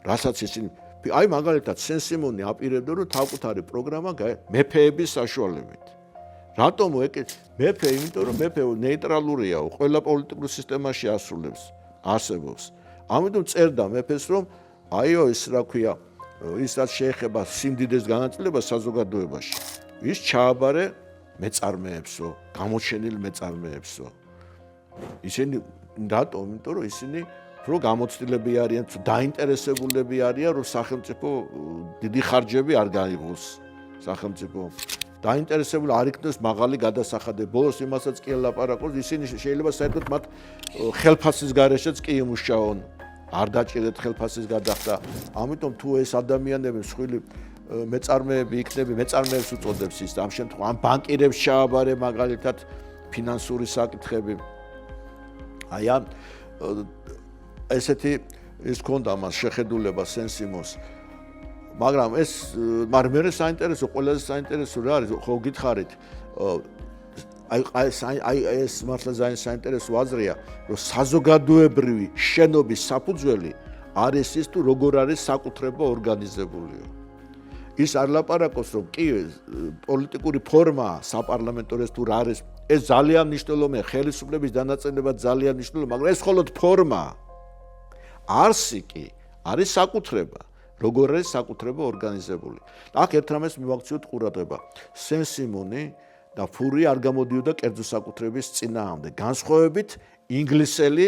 რასაც ისინი აი მაგალითად სენ-სიმონი აპირებდა რომ თავკუთარი პროგრამა მეფეების საშუალებით. რატომ მეფე, იმიტომ რომ მეფე ნეიტრალურია, ყველა პოლიტიკურ სისტემაში არსებობს. ამიტომ წერდა მეფეს რომ აიო ის რა ქვია, ის რაც შეეხება სიმდიდეს განაწილებას საზოგადოებაში. ის ჩააბარე მეწარმეებსო, გამოჩენილ მეწარმეებსო. ისინი რატომ? იმიტომ რომ ისინი რო გამოცდილები არიან, დაინტერესებულები არიან რომ სახელმწიფო დიდი ხარჯები არ გაიღოს სახელმწიფო. დაინტერესებული არ იქნეს მაღალი გადასახადები. ბოლოს იმასაც კი ელაპარაკოს, ისინი შეიძლება საერთოდ მათ ხელფასის გარეშეც კი იმუშაონ. არ დაჭირეთ ხელფასის გადახდა. ამიტომ თუ ეს ადამიანები მსხვილი მეწარმეები იქნები, მეწარმეებს უწოდებს ის ამ შემთხვევაში ამ ბანკირებს ჩააბარე მაგალითად ფინანსური საკითხები. აი ამ ესეთი ის ქონდა მას შეხედულება სენ-სიმონს. მაგრამ მე საინტერესო, ყველაზე საინტერესო რა არის, ხო გითხარით, აი ეს მართლა საინტერესო აზრია, რომ საზოგადოებრივი შენობის საფუძველი არის ის თუ როგორ არის საკუთრება ორგანიზებულიო. ის არ ლაპარაკობს, რომ კი პოლიტიკური ფორმა საპარლამენტო ეს თუ რა არის, ეს ძალიან მნიშვნელოვანია, ხელისუფლების დანაწილება ძალიან მნიშვნელოვანია, მაგრამ ეს მხოლოდ ფორმაა. არსი კი არის საკუთრება. როგორ არის საკუთრება ორგანიზებული. აქ ერთ რამეს მივაქციოთ ყურადღება. სენ-სიმონი და ფური არ გამოდიოდა კერძო საკუთრების წინააღმდეგ, განსხვავებით ინგლისელი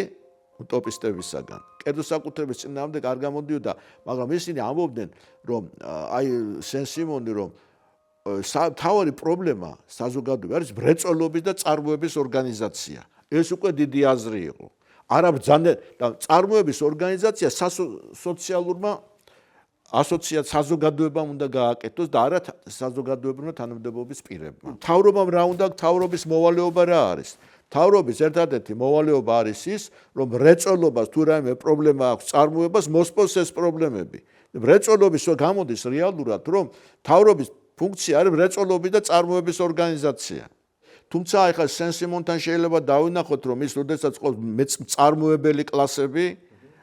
უტოპისტებისაგან. კერძო საკუთრების წინააღმდეგ არ გამოდიოდა, მაგრამ ისინი ამბობდნენ, რომ აი სენ-სიმონი რომ თავარი პრობლემა საზოგადოებაში არის მრეწველობის და წარმოების ორგანიზაცია. ეს უკვე დიდი აზრი იყო. არა ბრძაնել და წარმოების ორგანიზაცია სოციალურმა საზოგადოებამ უნდა გააკეთოს და არა საზოგადოებრივმა თანამდებობის პირებმა. მთავრობამ რა უნდა, მთავრობის მოვალეობა რა არის? მთავრობის ერთადერთი მოვალეობა არის ის, რომ მრეწველობას თუ რაიმე პრობლემა აქვს წარმოებას, მოსპოს ეს პრობლემები. მრეწველობის გამოდის რეალურად, რომ მთავრობის ფუნქცია არის მრეწველობის და წარმოების ორგანიზაცია. თუმცა ახლა სენ-სიმონთან შეიძლება დავინახოთ, რომ ის როდესაც ყავს წარმოებელი კლასები,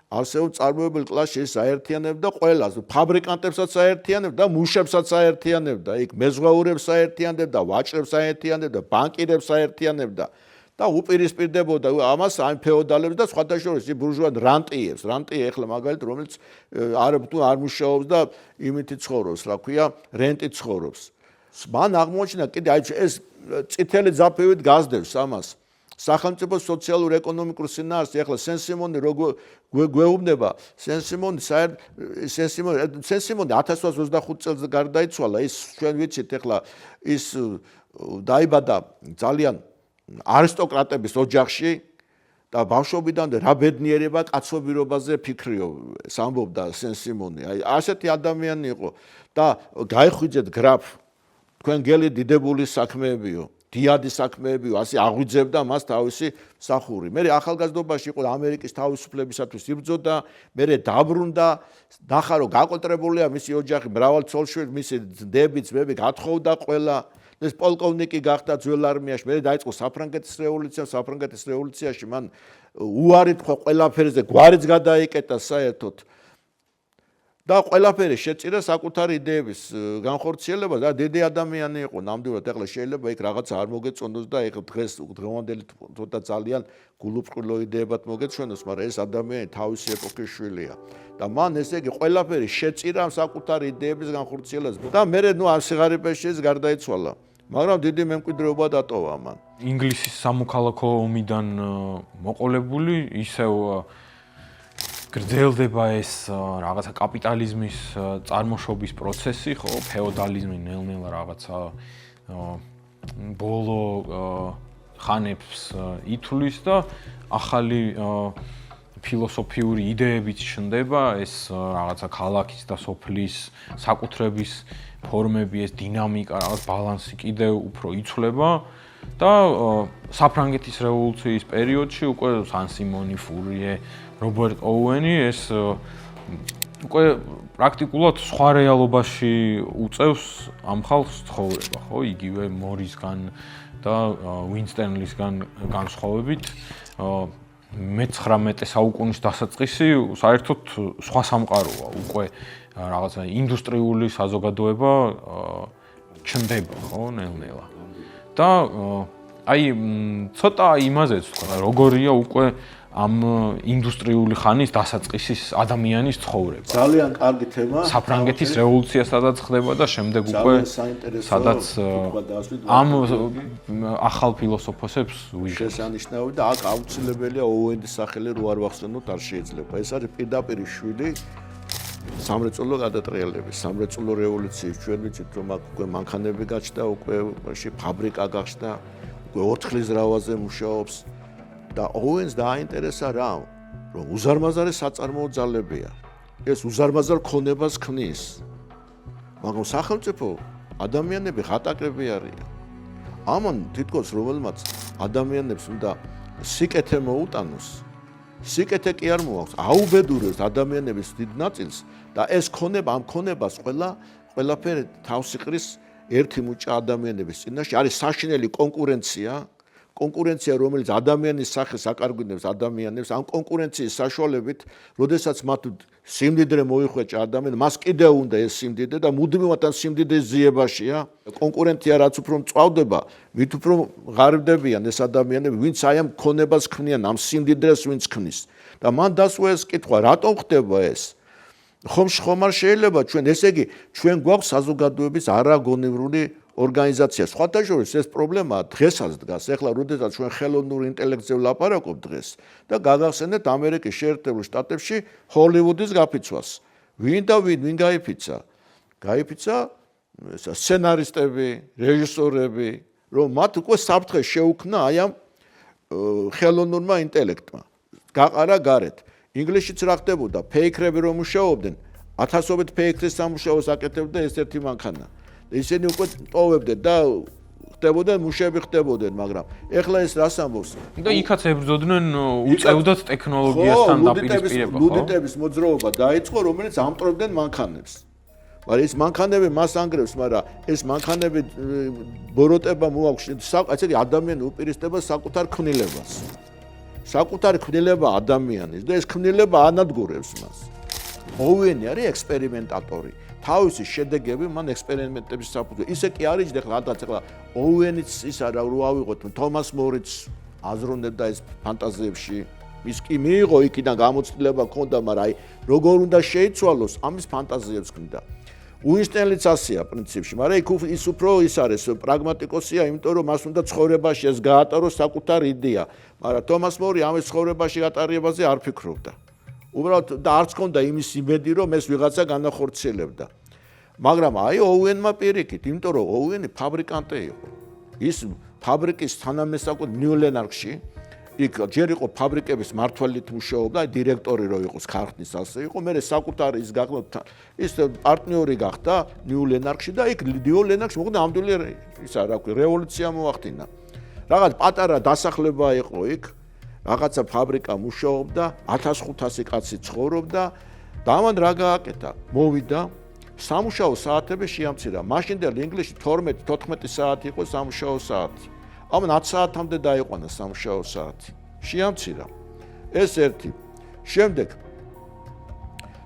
არსებობს წარმოებელ კლასში საერთიანებდა ყველას, ფაბრიკანტებსაც საერთიანებდა და მუშებსაც საერთიანებდა, იქ მეზღვაურებს საერთიანებდა, ვაჭრებს საერთიანებდა, ბანკირებს საერთიანებდა და უპირისპირდებოდა ამას ამ ფეოდალებს და სხვათა შორის ბურჟუა რანტიებს. რანტია ახლა მაგალითად რომელიც არ მუშაობს და იმითი ცხოვრობს, რა ქვია, რენტით ცხოვრობს. მან აღმოაჩინა კიდე აი ეს წითელი ძაფივით გაზდევს ამას. სახელმწიფო სოციალურ-ეკონომიკურ სინაარსზე ახლა სენ-სიმონი როგორ გვეუბნება, სენ-სიმონი 1925 წელს გარდაიცვალა, ის ჩვენ ვიცით ახლა ის დაიბადა ძალიან არისტოკრატების ოჯახში და ბავშვობიდანვე რა ბედნიერება კაცობრიობაზე ფიქრიო, ამბობდა სენ-სიმონი. აი ასეთი ადამიანი იყო და გაიხვიძეთ გრაფ, თქვენ გელი დიდებული საქმეებიო. დიადი საქმეებიო, ასე აღვიძებდა მას თავისი მსახური. მე ახალგაზრდობაში იყო ამერიკის თავისუფლებისათვის იბრძოდა, მე დაბრუნდა, ნახა რომ გაკონტრებულია მისი ოჯახი, მრავალ ცოლ-შვილი, მისი დები, ძმები გათხოვდა ყველა. ეს პოლკოვნიკი გახდა ძველ არმიაში, მე დაიწყო საფრანგეთის რევოლუცია, საფრანგეთის რევოლუციაში მან უარი თქვა ყველაფერზე, გვარიც გადაიკეტა საერთოდ. და ყველაფერი შეწირა საკუთარი იდეების განხორციელებას და დიდი ადამიანი იყო ნამდვილად. ახლა შეიძლება იქ რაღაცა არ მოგეწონოს და ეხლა დღევანდელი თორდა ძალიან გულუბრყვილო იდეებად მოგეჩვენოს, მაგრამ ეს ადამიანი თავისი ეპოქის შვილია. და მან ესე იგი ყველაფერი შეწირა საკუთარი იდეების განხორციელებას და მე ამ სიღარიბეში ის გარდაიცვალა. მაგრამ დიდი მემკვიდრეობა დატოვა მან. ინგლისის სამოქალაქო ომიდან მოყოლებული ისევ გრძელდება ეს რაღაცა კაპიტალიზმის წარმოშობის პროცესი, ხო, ფეოდალიზმი ნელ-ნელა რაღაცა ბოლო ხანებს ითვლის და ახალი ფილოსოფიური იდეებიც ჩნდება, ეს რაღაცა ქალაქის და სოფლის საკუთრების ფორმები, ეს დინამიკა, რაღაც ბალანსი კიდევ უფრო იცვლება და საფრანგეთის რევოლუციის პერიოდში უკვე სან-სიმონი, ფურიე, რობერტ ოუენი ეს უკვე პრაქტიკულად სხვა რეალობაში უწევს ამ ხალხს ცხოვრება, ხო? იგივე მორისგან და უინსტენლისგან განსხვავებით მე-19 საუკუნის დასაწყისი საერთოდ სხვა სამყაროა, უკვე რაღაცა ინდუსტრიული საზოგადოება ჩნდება, ხო, ნელ-ნელა. და აი ცოტა იმაზეც თქვა, როგორია უკვე ამ ინდუსტრიული ხანის დასაწყისის ადამიანის ცხოვრება. ძალიან კარგი თემა. საფრანგეთის რევოლუცია სადაც ხდება და შემდეგ უკვე სადაც ამ ახალ ფილოსოფოსებს ვიჟღებს. შესანიშნავი და აქ აუცილებელია ოუენის სახელი რო არ ვახსენოთ, არ შეიძლება. ეს არის პირდაპირ შვილი სამრეწველო გადატრიალების, სამრეწველო რევოლუციის. ჩვენ ვიცით რომ აქ უკვე მანქანები გაჩნდა, უკვე ფაბრიკა გახსნა, უკვე ორთქლის ზრავაზე მუშაობს. და ოუენს დააინტერესა რა, რომ უზარმაზარი საწარმოო ძალებია. ეს უზარმაზარ ქონებას ქმნის. მაგრამ სახელმწიფო ადამიანები ღატაკები არიან. ამან თითქოს რომელმაც ადამიანებს უნდა სიკეთე მოუტანოს. სიკეთე კი არ მოაქვს, აუბედურებს ადამიანების დიდ ნაწილს და ეს ქონება, ამ ქონებას ყველაფერი თავს იყრის ერთი მუჭა ადამიანების წინაშე. არის საშინელი კონკურენცია. კონკურენცია, რომელიც ადამიანის სახეს აკარგვინებს ადამიანებს, ამ კონკურენციის საშუალებით, როდესაც მათ სიმდიდრე მოიხვეჭა ადამიანს, მას კიდევ უნდა ეს სიმდიდრე და მუდმივად ამ სიმდიდრის ძიებაშია. კონკურენცია რაც უფრო მწვავდება, მით უფრო ღარიბდებიან ეს ადამიანები, ვინც აი ამ ქონებას ქმნიან, ამ სიმდიდრეს ვინც ქმნის. და მან დასვა ეს კითხვა, რატომ ხდება ეს? ხომ არ შეიძლება ჩვენ, ესე იგი, ჩვენ გვაქვს საზოგადოების არაგონივრული ორგანიზაცია. სხვათა შორის ეს პრობლემაა დღესაც დგას. ეხლა როდესაც ჩვენ ხელოვნურ ინტელექტზე ვლაპარაკობთ დღეს და გაგახსენეთ ამერიკის შეერთებულ შტატებში ჰოლივუდის გაფიცვას. ვინ გაიფიცა? გაიფიცა სცენარისტები, რეჟისორები, რომ მათ უკვე საფრთხე შეუქმნა აი ამ ხელოვნურმა ინტელექტმა. გაყარა გარეთ. ინგლისშიც რა ხდებოდა? ფეიქრები რომ მუშაობდნენ, ათასობით ფეიქრის სამუშაოს აკეთებდა ეს-ერთი მანქანა. ისინი უკვე ტოვებდნენ და ხდებოდნენ მუშები ხდებოდნენ, მაგრამ ეხლა ეს რას ამბობს? და იქაც ებრძოდნენ უწევდათ ტექნოლოგიასთან დაპირისპირება, ხო? ლუდიტების მოძრაობა დაიწყო, რომელიც ამტვრევდნენ მანქანებს. მაგრამ ეს მანქანები მას ანგრევს, მაგრამ ეს მანქანები ბოროტება მოაქვს, ასე იგი ადამიანი უპირისპირდება საკუთარ ქმნილებას. საკუთარი ქმნილება ადამიანის და ეს ქმნილება ანადგურებს მას. ოუენი არის ექსპერიმენტატორი. თავისი შედეგები მან ექსპერიმენტების საფუძველი. ისე კი არის და ახლა ოუენიც ის არა რო ავიღოთ თომას მორიც აზროვნებდა ეს ფანტაზიებში. ის კი მიიღო იქიდან გამოცდილება ჰქონდა, მაგრამ აი როგორ უნდა შეიცვალოს, ამის ფანტაზიებს ქმნიდა. უინსტენლიც ასეა პრინციპში, მაგრამ ის უფრო ის არის პრაგმატიკოსია, იმიტომ რომ მას უნდა ცხოვრებაში ეს გაატაროს საკუთარი იდეა. მაგრამ თომას მორი ამის ცხოვრებაში გატარებაზე არ ფიქრობდა. უბრალოდ და არც ჰქონდა იმის იმედი, რომ ეს ვიღაცა განახორციელებდა. მაგრამ აი ოუენმა პირიქით, იმიტომ რომ ოუენი ფაბრიკანტი იყო. ის ფაბრიკის თანამესაკუთრე ნიუ-ლენარკში, იქ ჯერ იყო ფაბრიკების მმართველით მუშაობდა, დირექტორი რო იყოს ქარხნის ასე იყო, მერე საკუთარი ის გახდა, ის პარტნიორი გახდა ნიუ-ლენარკში და იქ ნიუ-ლენარკში მოხდა ამდვილი ისა რა ქვია, რევოლუცია მოახდინა. რაღაც პატარა დასახლება იყო იქ. რაღაცა ფაბრიკა მუშაობდა, 1500 კაცი ცხოვრობდა და ამან რა გააკეთა? მოვიდა სამუშაო საათები შეამცირა. მაშინდელ ინგლისში 12-14 საათი იყო სამუშაო საათი. ამან 10 საათამდე დაიყვანა სამუშაო საათი. შეამცირა. ეს ერთი. შემდეგ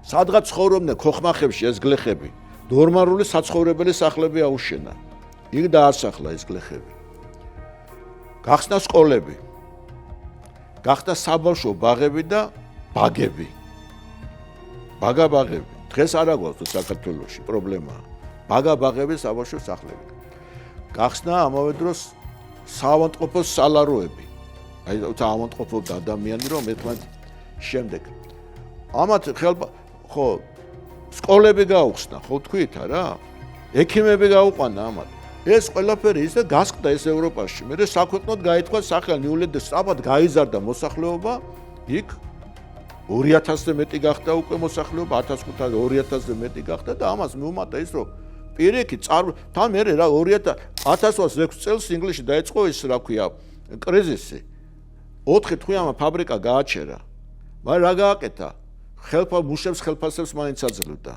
სადღაც ცხოვრობდნენ ქოხმახებში ეს გლეხები. ნორმალური საცხოვრებელი სახლები აუშენა. იქ დაასახლა ეს გლეხები. გახსნა სკოლები. გახდა საბავშვო ბაღები და ბაგები. ბაგა-ბაღები. დღეს არა გვაქვს საქართველოში პრობლემაა. ბაგა-ბაღები, საბავშვო სახლები. გახსნა ამავე დროს საავადმყოფოს სალაროები. აი საავადმყოფობდა ადამიანი რომ ერთმანეთ შემდეგ. ამათ ხო სკოლები გაუხსნა, ხო თქვით რა? ექიმები გაუყვანა ამათ. ეს ყველაფერი ისე გასკდა ეს ევროპაში. მე საქვეყნოდ გაითქვა სახელ ნიულენდეს სწრაფად გაიზარდა მოსახლეობა, იქ 2000-ზე მეტი გახდა უკვე მოსახლეობა, 1500 2000-ზე მეტი გახდა და ამას მიუმატა ის რომ პირიქით თან მე რა 2006 წელს ინგლისში დაიწყო ის რა ქვია კრიზისი. 4 თვიანი ფაბრიკა გააჩერა. მაგრამ რა გააკეთა? მუშებს ხელფასებს მაინც აძლევდა.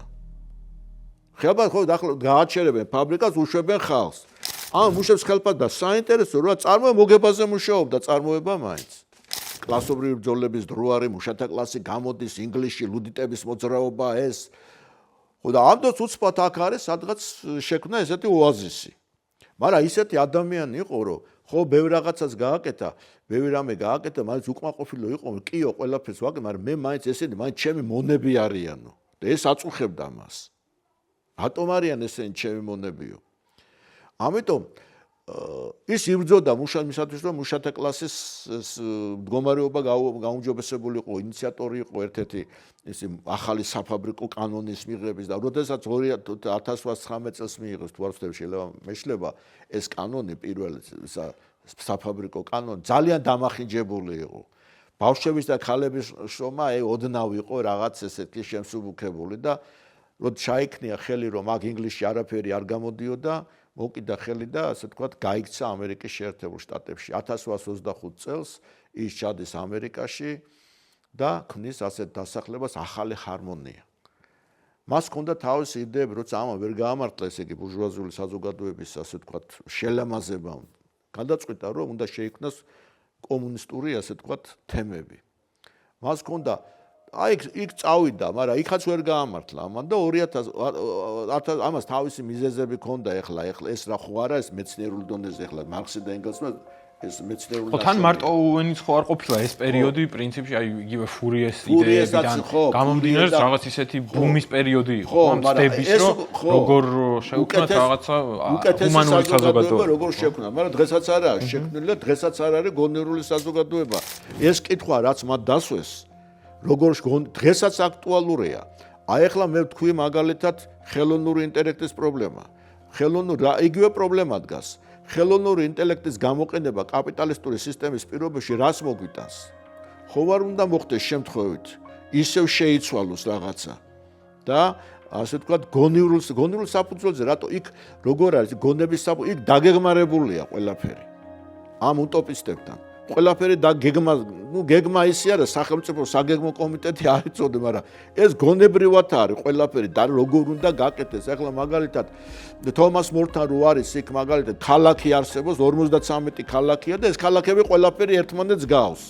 ხელფა ხო დაახლოებით გააჩერებენ ფაბრიკას, უშვებენ ხალხს. ამ მუშებს ხელფასს და საინტერესო რა წარმოება მოგებაზე მუშაობდა წარმოება მაინც. კლასობრივი ბრძოლების დრო არის, მუშათა კლასი გამოდის, ინგლისში ლუდიტების მოძრაობა ეს. ხო და ამ დროს უცბად აქ არის სადღაც შექმნა ესეთი ოაზისი. მაგრამ ისეთი ადამიანი იყო რომ ხო ბევრ რაღაცას გააკეთა, ბევრი რამე გააკეთა, მაინც უკმაყოფილო იყო, კიო ყველაფერს ვაკეთე, მაგრამ მე მაინც ესენი მაინც ჩემი მონები არიანო. და ეს აწუხებდა მას. რატომ არიან ესენი ჩემი მონებიო? ამიტომ ის იბრძოდა მუშათმისათვის რომ მუშათა კლასის მდგომარეობა გაუმჯობესებული იყო, ინიციატორი იყო ერთ-ერთი ის ახალი საფაბრიკო კანონის მიღების და როდესაც 2019 წელს მიიღეს თუ არ ვცდები შეიძლება მეშლება ეს კანონი პირველი საფაბრიკო კანონი ძალიან დამახინჯებული იყო. ბავშვების და ქალების შრომა ოდნავ იყო რაღაც ესეთი შემსუბუქებული და როდ ჩაიქნია ხელი რომ აქ ინგლისში არაფერი არ გამოდიოდა მოკიდა ხელი და ასე თქვა გაიქცა ამერიკის შეერთებულ შტატებში 1825 წელს ის ჩადის ამერიკაში და ქმნის ასეთ დასახლებას ახალი ჰარმონია. მას ჰქონდა თავისი იდეები, როცა ამან ვერ გაამართლა ესე იგი ბურჟუაზიული საზოგადოების ასე თქვა შელამაზება. გადაწყვიტა რომ უნდა შეიქმნას კომუნისტური ასე თქვა თემები. მას ჰქონდა იქ წავიდა, მაგრამ იქაც ვერ გაამართლა ამან და 2000 ამას თავისი მიზეზები ჰქონდა ეხლა ეს რა ხო არა ეს მეცნიერულ დონეზე ეხლა მარქსი და ენგელსმა ეს მეცნიერული ხო თან მარტო უენიც ხო არ ყოფილა ეს პერიოდი პრინციპში აი იგივე ფურიეს იდეებიდან გამომდინარე რაღაც ისეთი ბუმის პერიოდი იყო ამ ცდების რომ როგორ შეუქმნათ რაღაცა ჰუმანური საზოგადოება როგორ შექმნა მაგრამ დღესაც არაა შექმნილი და დღესაც არ არის გონივრული საზოგადოება ეს კითხვა რაც მათ დასვეს როგორ დღესაც აქტუალურია აი ახლა მე ვთქვი მაგალითად ხელოვნური ინტელექტის პრობლემა ხელოვნური იგივე პრობლემა დგას ხელოვნური ინტელექტის გამოყენება კაპიტალისტური სისტემის პირობებში რას მოგვიტანს? ხო არ უნდა მოხდეს შემთხვევით ისევ შეიცვალოს რაღაცა და ასე ვთქვათ გონივრულ საფუძველზე რატო იქ როგორ არის გონების იქ დაგეგმარებულია ყველაფერი ამ უტოპისტებთან ყველაფერი და გეგმა ისე არა სახელმწიფო საგეგმო კომიტეტი არ იწოდე მაგრამ ეს გონებრივად არის ყველაფერი და როგორ უნდა გაკეთდეს ახლა მაგალითად თომას მორთან რო არის იქ მაგალითად ქალაქი არსებობს 53 ქალაქია და ეს ქალაქები ყველაფერი ერთმანეთს გავს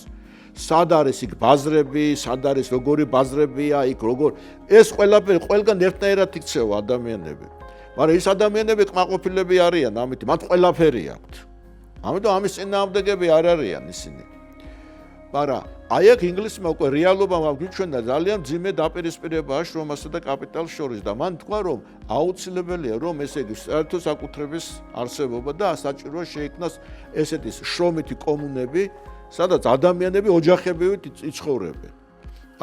სად არის იქ ბაზრები სად არის როგორი ბაზრებია იქ როგორ ეს ყველაფერი ყველგან ერთნაირად იქცევა ადამიანები მაგრამ ეს ადამიანები კმაყოფილები არიან ამით მათ ყველაფერი აქვთ ამიტომ ამის წინააღმდეგები არ არიან ისინი. მაგრამ აი აქ ინგლისმა უკვე რეალობა გვიჩვენა ძალიან ძიმე დაპირისპირებაა შრომასა და კაპიტალს შორის და მან თქვა რომ აუცილებელია რომ ესე იგი საერთო საკუთრების არსებობა და საჭიროა შეიქმნას ესეთი შრომითი კომუნები, სადაც ადამიანები ოჯახებივით იცხოვრებენ.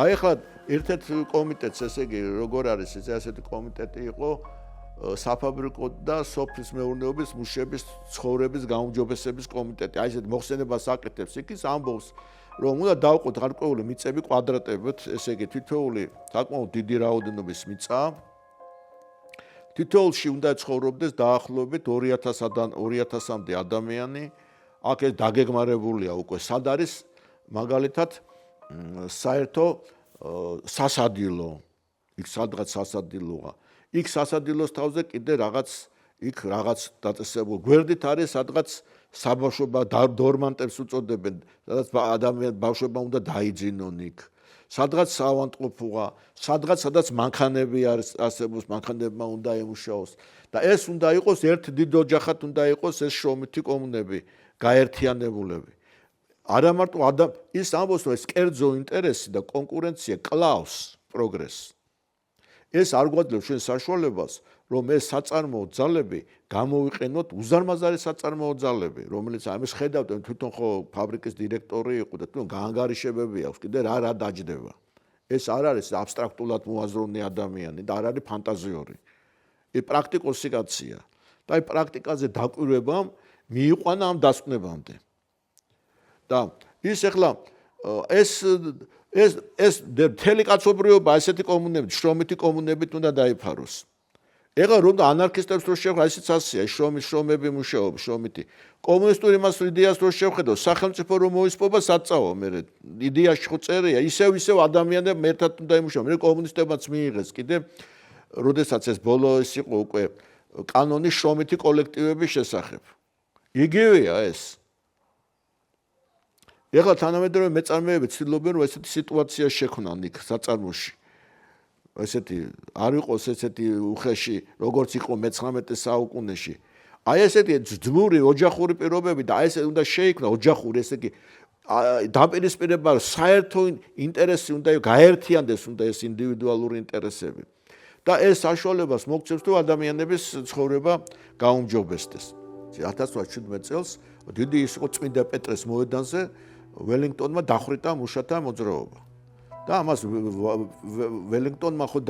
აი ახლა ერთ-ერთ კომიტეტს ესე იგი როგორ არის ესეთი კომიტეტი იყო საფაბრიკო და სოფლის მეურნეობის მუშების ცხოვრების გაუმჯობესების კომიტეტი. აი ესეთ მოხსენებას აკეთებს იქ ის ამბობს რომ უნდა დავყოთ გარკვეული მიწები კვადრატებით, ესე იგი თითოეული საკმაოდ დიდი რაოდენობის მიწა. თითოეულში უნდა ცხოვრობდეს დაახლოებით 2000-მდე ადამიანი. აქ ეს დაგეგმარებულია უკვე სად არის მაგალითად საერთო სასადილო. იქ სადღაც სასადილოა. იქ სასადილოს თავზე კიდე რაღაც დაწესებულ გვერდით არის სადღაც საბავშვო დორმანტებს უწოდებენ სადაც ადამიანს ბავშვებმა უნდა დაიძინონ იქ სადღაც საავადმყოფოა სადაც მანქანები არის არსებობს მანქანებმა უნდა ემუშაოს და ეს უნდა იყოს ერთ დიდ ოჯახად უნდა იყოს ეს შრომითი კომუნები გაერთიანებულები არა მარტო ის ამბობს რომ ეს კერძო ინტერესი და კონკურენცია კლავს პროგრესს ეს არ გვაძლევს ჩვენ საშუალებას რომ ეს საწარმოო ძალები გამოვიყენოთ უზარმაზარი საწარმოო ძალები, რომელიც ამის ხედავთ თვითონ ხო ფაბრიკის დირექტორი იყო და თვითონ გაანგარიშებები აქვს, კიდე რა დაჯდება. ეს არ არის აბსტრაქტულად მოაზროვნე ადამიანი და არ არის ფანტაზიური. ეს პრაქტიკოსი კაცია. და აი პრაქტიკაზე დაკვირვებამ მიიყვანა ამ დასკვნებამდე. და ის ახლა ეს მთელი კაცობრიობა ესეთი კომუნებით, შრომითი კომუნებით უნდა დაიფაროს. ეხლა რომ ანარქისტებს რო შევხედოთ, ისიც ასეა, შრომები მუშაობს, შრომითი. კომუნისტური მას იდეას რო შევხედოთ, სახელმწიფო რომ მოისპობა საწაო, მე იდეაში ხო წერია, ისევ ადამიანები ერთად უნდა იმუშაონ. მე კომუნისტებმაც მიიღეს კიდე, როდესაც ეს ბოლო ის იყო უკვე კანონი შრომითი კოლექტივების შესახებ. იგივეა ეს. ეხლა თანამედროვე მეწარმეები ცდილობენ რომ ესეთი სიტუაცია შექმნან იქ საწარმოში. ესეთი არ იყოს ესეთი უხეში, როგორც იყო მე-19 საუკუნეში. აი ესეთი ძმური ოჯახური პირობები და აი ესე უნდა შეიქმნა ოჯახური ესე იგი დაპირისპირება საერთო ინტერესი უნდა გაერთიანდეს უნდა ეს ინდივიდუალური ინტერესები. და ეს საშუალებას მოგცემს თუ ადამიანების ცხოვრება გაუმჯობესდეს. 1817 წელს დიდი ის იყო წმინდა პეტრეს მოედანზე ველინგტონმა დახვრიტა მუშათა მოძრაობა. და ამას ველინგტონმა ხო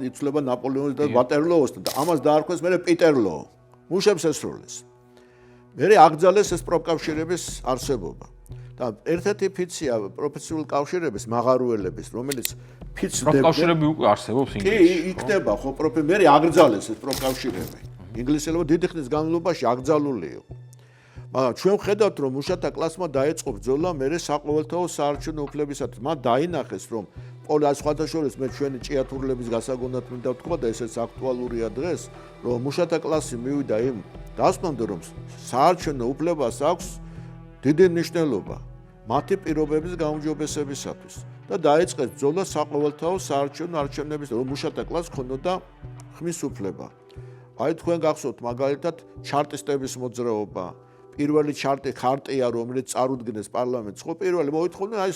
იცვლება ნაპოლეონის და ვატერლოოსთან და ამას დაარქვეს მერე პიტერლოო. მუშებს ესროლეს. მერე აკრძალეს ეს პროფკავშირების არსებობა. და ერთ-ერთი ფიცია პროფესიული კავშირების მაღარუელების, რომელიც ფიცდება. პროფკავშირები უკვე არსებობს ინგლისში. კი, იქნება ხო მერე აკრძალეს ეს პროფკავშირები. ინგლისელებმა დიდი ხნის განმავლობაში აკრძალული იყო. მაგრამ ჩვენ ვხედავთ რომ მუშათა კლასმა დაეწყო ბრძოლა მერე საყოველთაო საარჩევნო უფლებისათვის. მან დაინახეს რომ სხვათა შორის მე ჩვენი ჭიათურლების გასაგონად მინდა ვთქვა და ესეც აქტუალურია დღეს, რომ მუშათა კლასი მივიდა იმ დასკვნამდე რომ საარჩევნო უფლებას აქვს დიდი მნიშვნელობა მათი პირობების გაუმჯობესებისათვის და დაიწყეს ბრძოლა საყოველთაო საარჩევნო არჩევნების რომ მუშათა კლასს ჰქონოდა ხმის უფლება. აი თქვენ გახსოვთ მაგალითად ჩარტისტების მოძრაობა. პირველი ხარტია რომელიც წარუდგინეს პარლამენტს, ხო პირველი მოითხოვდნენ აი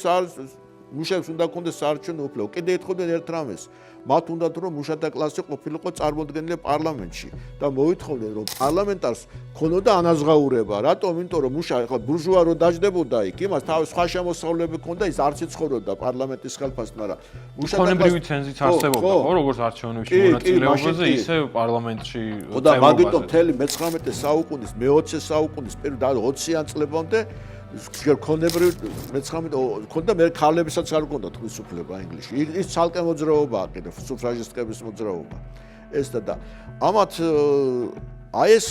მუშებს უნდა ქონდეს საარჩევნო უფლება. კიდე ეთხოვდნენ ერთ რამეს. მათ უნდათ რომ მუშათა კლასი ყოფილიყო წარმოდგენილი პარლამენტში და მოითხოვდნენ რომ პარლამენტარს ქონოდა ანაზღაურება. რატომ? იმიტომ რომ ახლა ბურჟუა რო დაждდებოდა იქ, იმას თავის სხვა შემოსავლები ქონდა, ის არც იცხოვრობდა პარლამენტის ხელფასთან, მაგრამ მუშათა ცენზიც არსებობდა, ხო, როგორც არჩევნებში მონაწილეობაზე, ისე პარლამენტში და მაგიტომ მთელი მე-19 საუკუნის, მე-20 საუკუნის პირველ 20-იან წლებამდე ქონებრივ მე-19 ქონდა მე ქალებისაც არ ქონდა თქვის უფლება ინგლისში. ის ცალკე მოძრაობაა კიდე სუფრაჟისტების მოძრაობა. ეს და ამათ აი ეს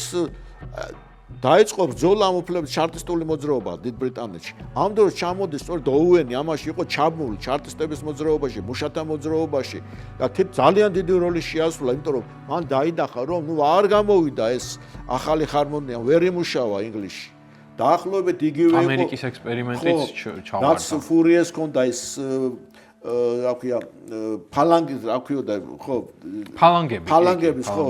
დაიწყო ბრძოლა ამ უფლების ჩარტისტული მოძრაობა დიდ ბრიტანეთში. ამ დროს ჩამოდის სწორედ ოუენი, ამაში იყო ჩაბმული ჩარტისტების მოძრაობაში, მუშათა მოძრაობაში და ძალიან დიდი როლი შეასრულა, იმიტომ რომ მან დაინახა რომ არ გამოვიდა ეს ახალი ჰარმონია, ვერ იმუშავა ინგლისში. დაახლოებით იგივე იყო ამერიკის ექსპერიმენტიც ჩავარდა. რაც ფურიეს ჰქონდა ეს რა ქვია ფალანგი რა ქვია ხო ფალანგების ხო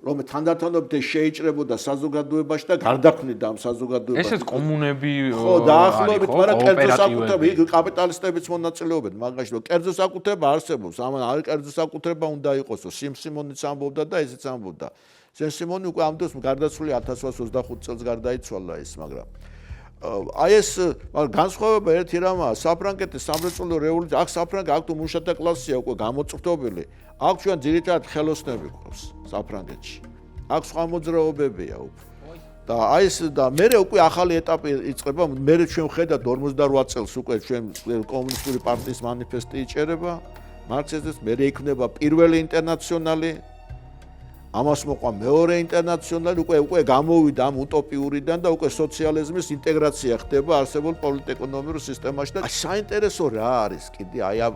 რომ თანდათანობით შეიჭრებოდა საზოგადოებაში და გარდაქმნიდა ამ საზოგადოებას. ესეც კომუნები ხო დაახლოებით, მაგრამ კერძო საკუთრება იქ კაპიტალისტებიც მონაწილეობენ მაგაში რომ კერძო საკუთრება არსებობს. ამან არ კერძო საკუთრება უნდა იყოსო. სიმონიც ამბობდა და ესეც ამბობდა. სიმონი უკვე ამ დროს გარდაცვლილი 1825 წელს გარდაიცვალა ის, მაგრამ აი ეს განსხვავება ერთი რამაა, საფრანგეთის სამრეწველო რევოლუცია, აქ საფრანგეთი აქ თუ მუშათა კლასია უკვე გამოწვრთობილი, აქ ჩვენ ძირითადად ხელოსნები გვყავს საფრანგეთში. აქ სხვა მოძრაობებია უკვე. და აი ეს და მერე უკვე ახალი ეტაპი იწყება, მერე ჩვენ ვხედავთ 48 წელს უკვე ჩვენ კომუნისტური პარტიის მანიფესტი იჭერება, მარქსიზმის, მერე იქნება პირველი ინტერნაციონალი. ამას მოყვა მეორე ინტერნაციონალი, უკვე გამოვიდა ამ утоპიურიდან და უკვე სოციალიზმის ინტეგრაცია ხდება არსებულ პოლიტეკონომიურ სისტემაში და საინტერესო რა არის კიდე აი ამ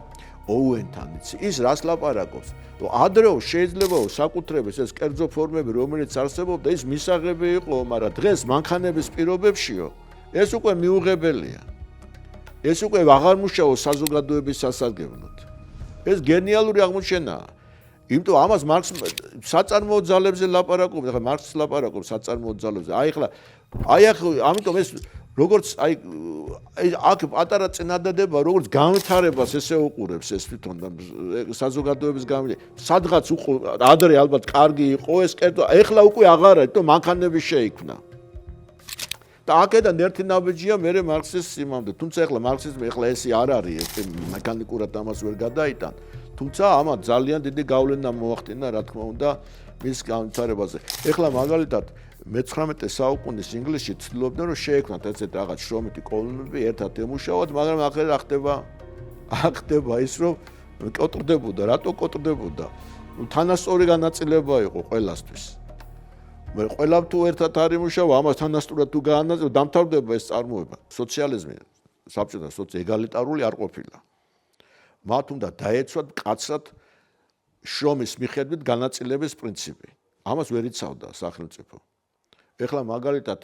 ოუენთან იცი ის რას ლაპარაკობს რომ ადრეო შეიძლება საკუთრების ეს კერძო ფორმები რომელიც არსებობდა ის მისაღები იყო მაგრამ დღეს მანქანების პირობებშიო ეს უკვე მიუღებელია ეს უკვე აღარ მუშაობს საზოგადოების სასარგებლოდ ეს გენიალური აღმოჩენაა იმიტომ ამას მარქს საწარმოო ძალებზე ლაპარაკობს, ახლა მარქსს ლაპარაკობს საწარმოო ძალებზე. ამიტომ ეს როგორც აქ პატარა წინადადება, როგორც განვითარებას ესე უყურებს ეს თვითონ საზოგადოების სადღაც ადრე ალბათ კარგი იყო ეს კერძო, ეხლა უკვე აღარა, იმიტომ მანქანები შეიქმნა. და აქედან ერთი ნაბიჯია მე მარქსის იმამდე, თუმცა ეხლა მარქსიზმი ესე არ არის, ეს მექანიკურად ამას ვერ გადაიტან. თუმცა ამათ ძალიან დიდი გავლენა მოახდინა, რა თქმა უნდა, მის განვითარებაზე. ეხლა მაგალითად მე-19 საუკუნის ინგლისში ცდილობდნენ რომ შეექმნათ ესეთ რაღაც შრომითი კოლონიები, ერთად ემუშაოთ, მაგრამ ახლა რა ხდება ის რომ კოტრდებოდა, რატო კოტრდებოდა? თანასწორი განაწილება იყო ყველასთვის. მე ყველა თუ ერთად არ იმუშავა, ამას თანასწორად თუ გაანაწილო, დამთავრდება ეს წარმოება. სოციალიზმი საბჭოთა ეგალიტარული არ ყოფილა. მათ უნდა დაეცვათ მკაცრად შრომის მიხედვით განაწილების პრინციპი. ამას ვერ იცავდა სახელმწიფო. ეხლა მაგალითად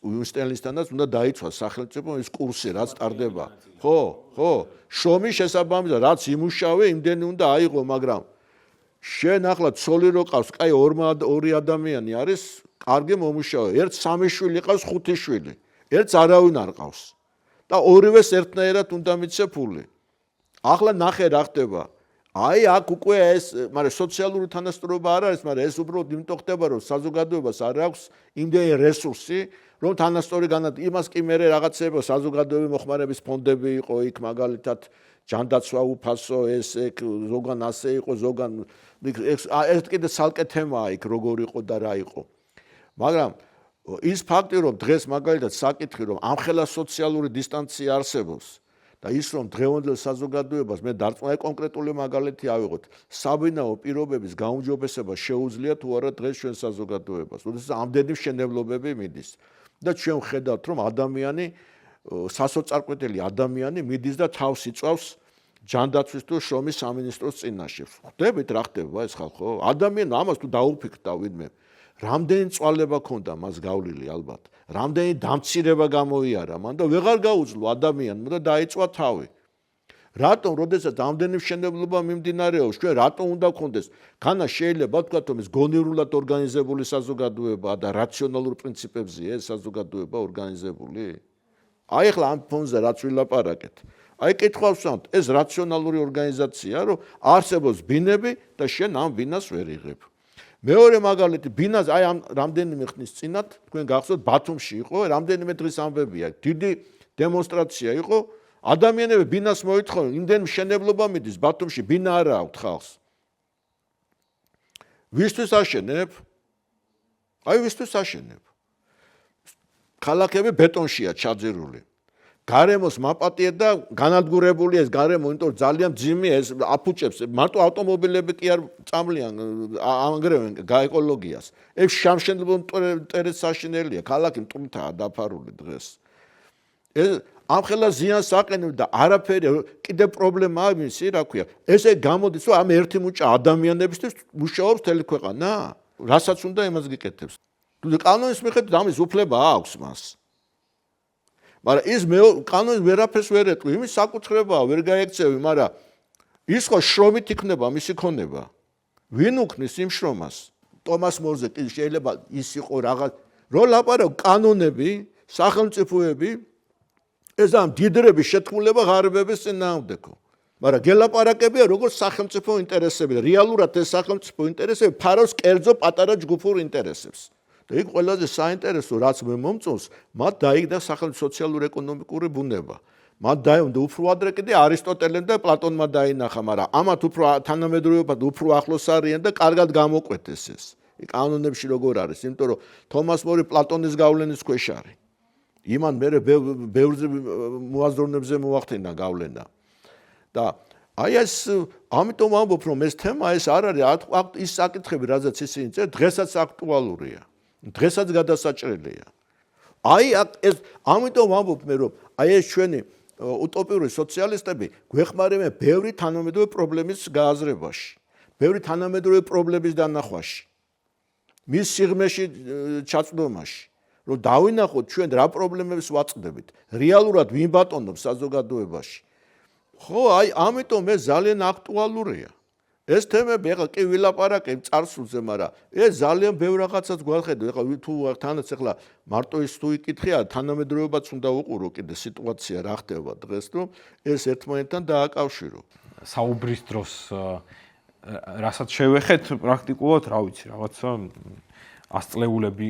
უინსტენლისთანაც უნდა დაიცვას სახელმწიფო ის კურსი, რაც ტარდება. ხო, შრომის შესაბამისად, რაც იმუშავე, იმდენი უნდა აიღო, მაგრამ შენ ახლა ცოლი რო ყავს, კაი ორი ადამიანი არის, კარგი მომუშავე. ერთ 3 შვილი ყავს, 5 შვილი. ერთს არავინ არ ყავს. და ორივეს ერთნაირად უნდა მიცე ფული. ახლა ნახე რა ხდება. აქ უკვე ეს, მაგრამ სოციალური თანასწორობა არ არის, მაგრამ ეს უბრალოდ იმიტომ ხდება, რომ საზოგადოებას არ აქვს იმდენი რესურსი, რომ თანასწორი იმას კი მე რაღაცეება საზოგადოებრივი მოხმარების ფონდები იყო იქ მაგალითად ჯანდაცვა უფასო ეს ზოგან ასე იყო, ზოგან ეს კიდე ცალკე თემაა იქ როგორ იყო და რა იყო. მაგრამ ის ფაქტი, რომ დღეს მაგალითად საკითხი, რომ ამხელა სოციალური დისტანცია არსებობს და ის რომ დღევანდელ საზოგადოებას მე დარწმუნებული კონკრეტული მაგალითი ავიღოთ, საბინაო პირობების გაუმჯობესება შეუძლია თუ არა დღეს ჩვენ საზოგადოებას. როდესაც ამდენი მშენებლობები მიდის და ჩვენ ვხედავთ, რომ ადამიანი სასოწარკვეთილი ადამიანი მიდის და თავს იწვავს ჯანდაცვის თუ შრომის სამინისტროს წინაშე. ხვდებით რა ხდება ეს ხალხო? ადამიანი ამას თუ დაუფიქრდა ვინმე, რამდენი წვალება ქონდა მას გავლილი ალბათ. რამდენი დამცირება გამოიარა მან და ვეღარ გაუძლო ადამიანმა და დაიწვა თავი. რატომ, როდესაც ამდენი მშენებლობა მიმდინარეობს, ჩვენ რატომ უნდა გქონდეს? განა შეიძლება ვთქვათ, რომ ეს გონივრულად ორგანიზებული საზოგადოებაა და რაციონალურ პრინციპებზეა ეს საზოგადოება ორგანიზებული? აი ახლა ამ ფონზე რაც ვილაპარაკეთ. აი კითხვას ვსვამთ, ეს რაციონალური ორგანიზაცია, რომ არსებობს ბინები და შენ ამ ბინას ვერ იღებ. მეორე მაგალითი, ბინას აი ამ რამდენიმე ხნის წინათ, თქვენ გახსოვთ, ბათუმში იყო, რამდენიმე დღის ამბებია, დიდი დემონსტრაცია იყო, ადამიანები ბინას მოითხოვენ, იმდენ მშენებლობა მიდის, ბათუმში ბინა არა აქვთ ხალხს. ვისთვის აშენებ? აი ვისთვის აშენებ? ქალაქები ბეტონშია ჩაძირული. გარემოს მაპატია და განადგურებული ეს გარემო, იმიტომ რომ ძალიან ძიმია ეს აფუჭებს, მარტო ავტომობილები კი არ წამლიან, ანგრევენ გაეკოლოგიას. ეს შამშენებლობ მტერეც საშინელია, ქალაქი მტვრთაა დაფარული დღეს. ეს ამხელა ზიანს აყენებს და არაფერი კიდე პრობლემაა მისი, რა ქვია. ესე გამოდის, რომ ამ ერთი მუჭა ადამიანებისთვის მუშაობს მთელი ქვეყანა, რასაც უნდა იმას გიკეთებს. თუ კანონის მიხედვით ამის უფლება აქვს მას. მაგრამ ის კანონის ვერაფერს ვერ ეტყვი, იმის საკუთრებაა, ვერ გაექცევი, მაგრამ ის ხო შრომით იქნება მისი ქონება. ვინ უქმნის იმ შრომას? ტომას მორზე კი შეიძლება ის იყო რაღაც, რო ლაპარაკ კანონები, სახელმწიფოები, ეს ამ დიდრების შეთქმულება ღარიბების წინააღმდეგო. მაგრამ გელაპარაკებია როგორც სახელმწიფო ინტერესები, რეალურად ეს სახელმწიფო ინტერესები ფარავს კერძო პატარა ჯგუფურ ინტერესებს. და იქ ყველაზე საინტერესო რაც მე მომწონს, მათ დაიგდა სახელმწიფო სოციალურ-ეკონომიკური ბუნება. მათ დაემდა უფრო ადრე კიდე არისტოტელემ და პლატონმა დაინახა, მაგრამ ამათ უფრო თანამედროვეობად უფრო ახლოს არიან და კარგად გამოკვეთეს ეს. კანონებში როგორ არის, იმიტომ რომ თომას მორი პლატონის გავლენის ქვეშ არის. იმან მე ბევრ მოაზროვნებზე მოახდინა გავლენა. და აი ეს ამიტომ ამბობ რომ ეს თემა ეს არ არის ის საკითხები, რაზეც ისინი წერენ, დღესაც აქტუალურია. დღესაც გადასაჭრელია. აი ეს ამიტომ ამბობ მე რომ აი ეს ჩვენი უტოპიური სოციალისტები გვეხმარებიან ბევრი თანამედროვე პრობლემის გააზრებაში, ბევრი თანამედროვე პრობლემის დანახვაში, მის სიღრმეში ჩაწვდომაში, რომ დავინახოთ ჩვენ რა პრობლემებს ვაწყდებით, რეალურად ვინ ბატონობს საზოგადოებაში. ხო, აი ამიტომ ეს ძალიან აქტუალურია. ეს თემები ეხლა კი ვილაპარაკებ წარსულზე, მაგრამ ეს ძალიან ბევრ რაღაცას გვახედავ. ეხლა თუ თანაც ეხლა მარტო ის თუ იკითხია, თანამედროვეობაც უნდა უყურო კიდე სიტუაცია რა ხდება დღეს, რომ ეს ერთმანეთთან დააკავშირო. საუბრის დროს რასაც შევეხეთ პრაქტიკულად, რა ვიცი, რაღაცა ასწლეულები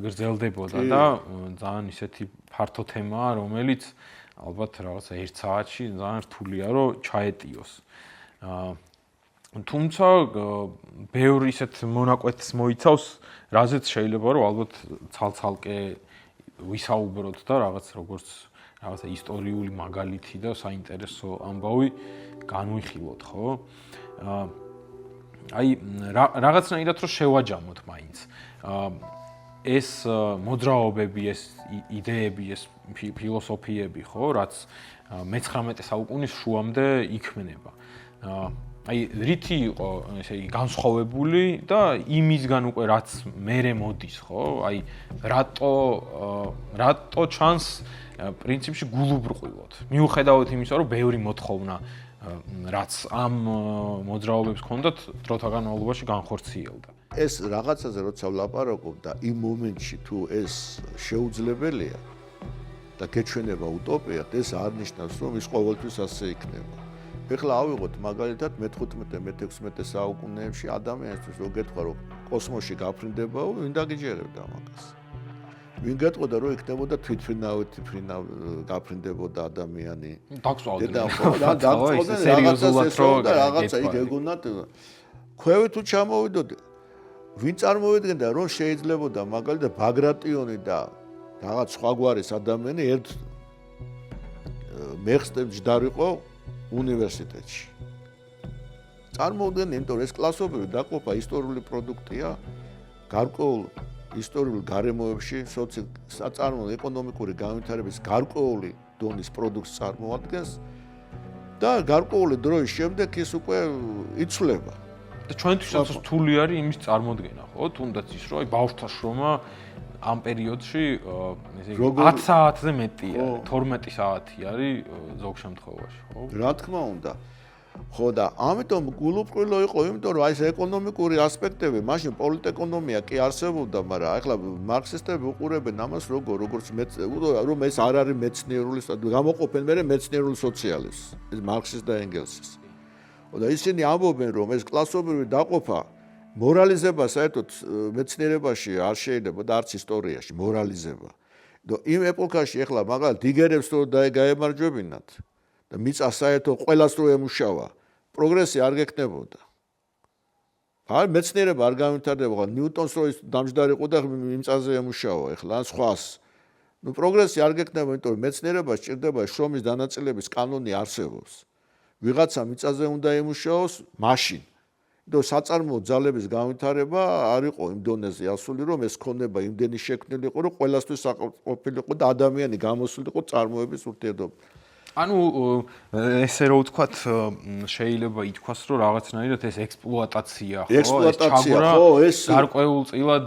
გრძელდებოდა და ძალიან ისეთი ფართო თემაა, რომელიც ალბათ რაღაცა 1 საათში ძალიან რთულია რომ ჩაეტიოს. თუმცა ბევრი ისეთ მონაკვეთს მოიცავს, რაზეც შეიძლება რომ ალბათ ცალ-ცალკე ვისაუბროთ და რაღაც ისტორიული მაგალითი და საინტერესო ამბავი განვიხილოთ, ხო? აი რაღაცნაირად რომ შევაჯამოთ მაინც. ეს მოძრაობები, ეს იდეები, ეს ფილოსოფიები, ხო, რაც მე-19 საუკუნის შუამდე იქმნება. აი რითი იყო ესე იგი განსხვავებული და იმისგან უკვე რაც მერე მოდის, ხო? აი რატო ჩანს პრინციპში გულუბრყვილოდ. მიუხედავად იმისა, რომ ბევრი მოთხოვნა რაც ამ მოძრაობებს ჰქონდათ დროთა განმავლობაში განხორციელდა. ეს რაღაცაზე როცა ვლაპარაკობ და იმ მომენტში თუ ეს შეუძლებელია და გეჩვენება უტოპიად, ეს არ ნიშნავს, რომ ის ყოველთვის ასე იქნება. ეხლა ავიღოთ მაგალითად მე-15-მე-16 საუკუნეებში ადამიანისთვის რო გეტყვა რომ კოსმოსში გაფრინდებაო, ვინ დაგიჯერებდა მაგას? ვინ გეტყოდა რომ იქნებოდა თვითმფრინავით გაფრინდებოდა ადამიანი? დაგწოვდნენ სერიოზულად რომ რაღაცა იქ ეგონათ ქვევით თუ ჩამოვიდოდი. ვინ წარმოვიდგენდა რომ შეიძლებოდა მაგალითად ბაგრატიონი და რაღაც სხვაგვარის ადამიანი ერთ მეხსნებ ჯდარიყო უნივერსიტეტში. წარმოვიდგენ, იმიტომ ეს კლასობრივი დაყოფა ისტორიული პროდუქტია, გარკვეულ ისტორიულ გარემოებში, საწარმოო ეკონომიკური განვითარების გარკვეული დონის პროდუქტს წარმოადგენს და გარკვეული დროის შემდეგ ის უკვე იცვლება. და ჩვენთვისაც რთული არის იმის წარმოქმნა, ხო? თუნდაც ის რომ აი ბავშვთა შრომა ამ პერიოდში ესე იგი 10 საათზე მეტია, 12 საათი არის ზოგ შემთხვევაში, ხო? რა თქმა უნდა. ხო და ამიტომ გულუბრყვილო იყო, იმიტომ რომ აი ეს ეკონომიკური ასპექტები, მაშინ პოლიტეკონომია კი არსებობდა, მაგრამ ახლა მარქსისტები უყურებენ ამას როგორც რომ ეს არ არის მეცნიერული, გამოყოფენ მე მეცნიერული სოციალიზმს, ეს მარქსის და ენგელსის. და ისინი ამბობენ, რომ ეს კლასობრივი დაყოფა მორალიზება საერთოდ მეცნიერებაში არ შეიძლება და არც ისტორიაში მორალიზება. და იმ ეპოქაში ახლა მაგალითად დიგერებს რო გაემარჯვებინათ და მიწა საერთოდ ყველას რო ემუშავა, პროგრესი არ გექნებოდა. არ მეცნიერება არ განვითარდება, ნიუტონს რო დამჯდარიყო და მიწაზე ემუშავა, ახლა ან სხვას. პროგრესი არ გექნება, იმიტომ რომ მეცნიერება სჭირდება შრომის დანაწილების კანონი არსებობს. ვიღაცა მიწაზე უნდა ემუშაოს მაშინ. და საწარმოო ძალების განვითარება არ იყო იმ დონეზე ასული, რომ ეს ქონება იმდენი შექმნილიყო, რომ ყველასთვის საყოფილიყო და ადამიანი გამოსულიყო წარმოების ურთიერთობა. ანუ ესე რო ვთქვათ, შეიძლება ითქვას, რომ რაღაცნაირად ეს ექსპლუატაცია, ხო? ექსპლუატაცია, ხო, ეს გარკვეულწილად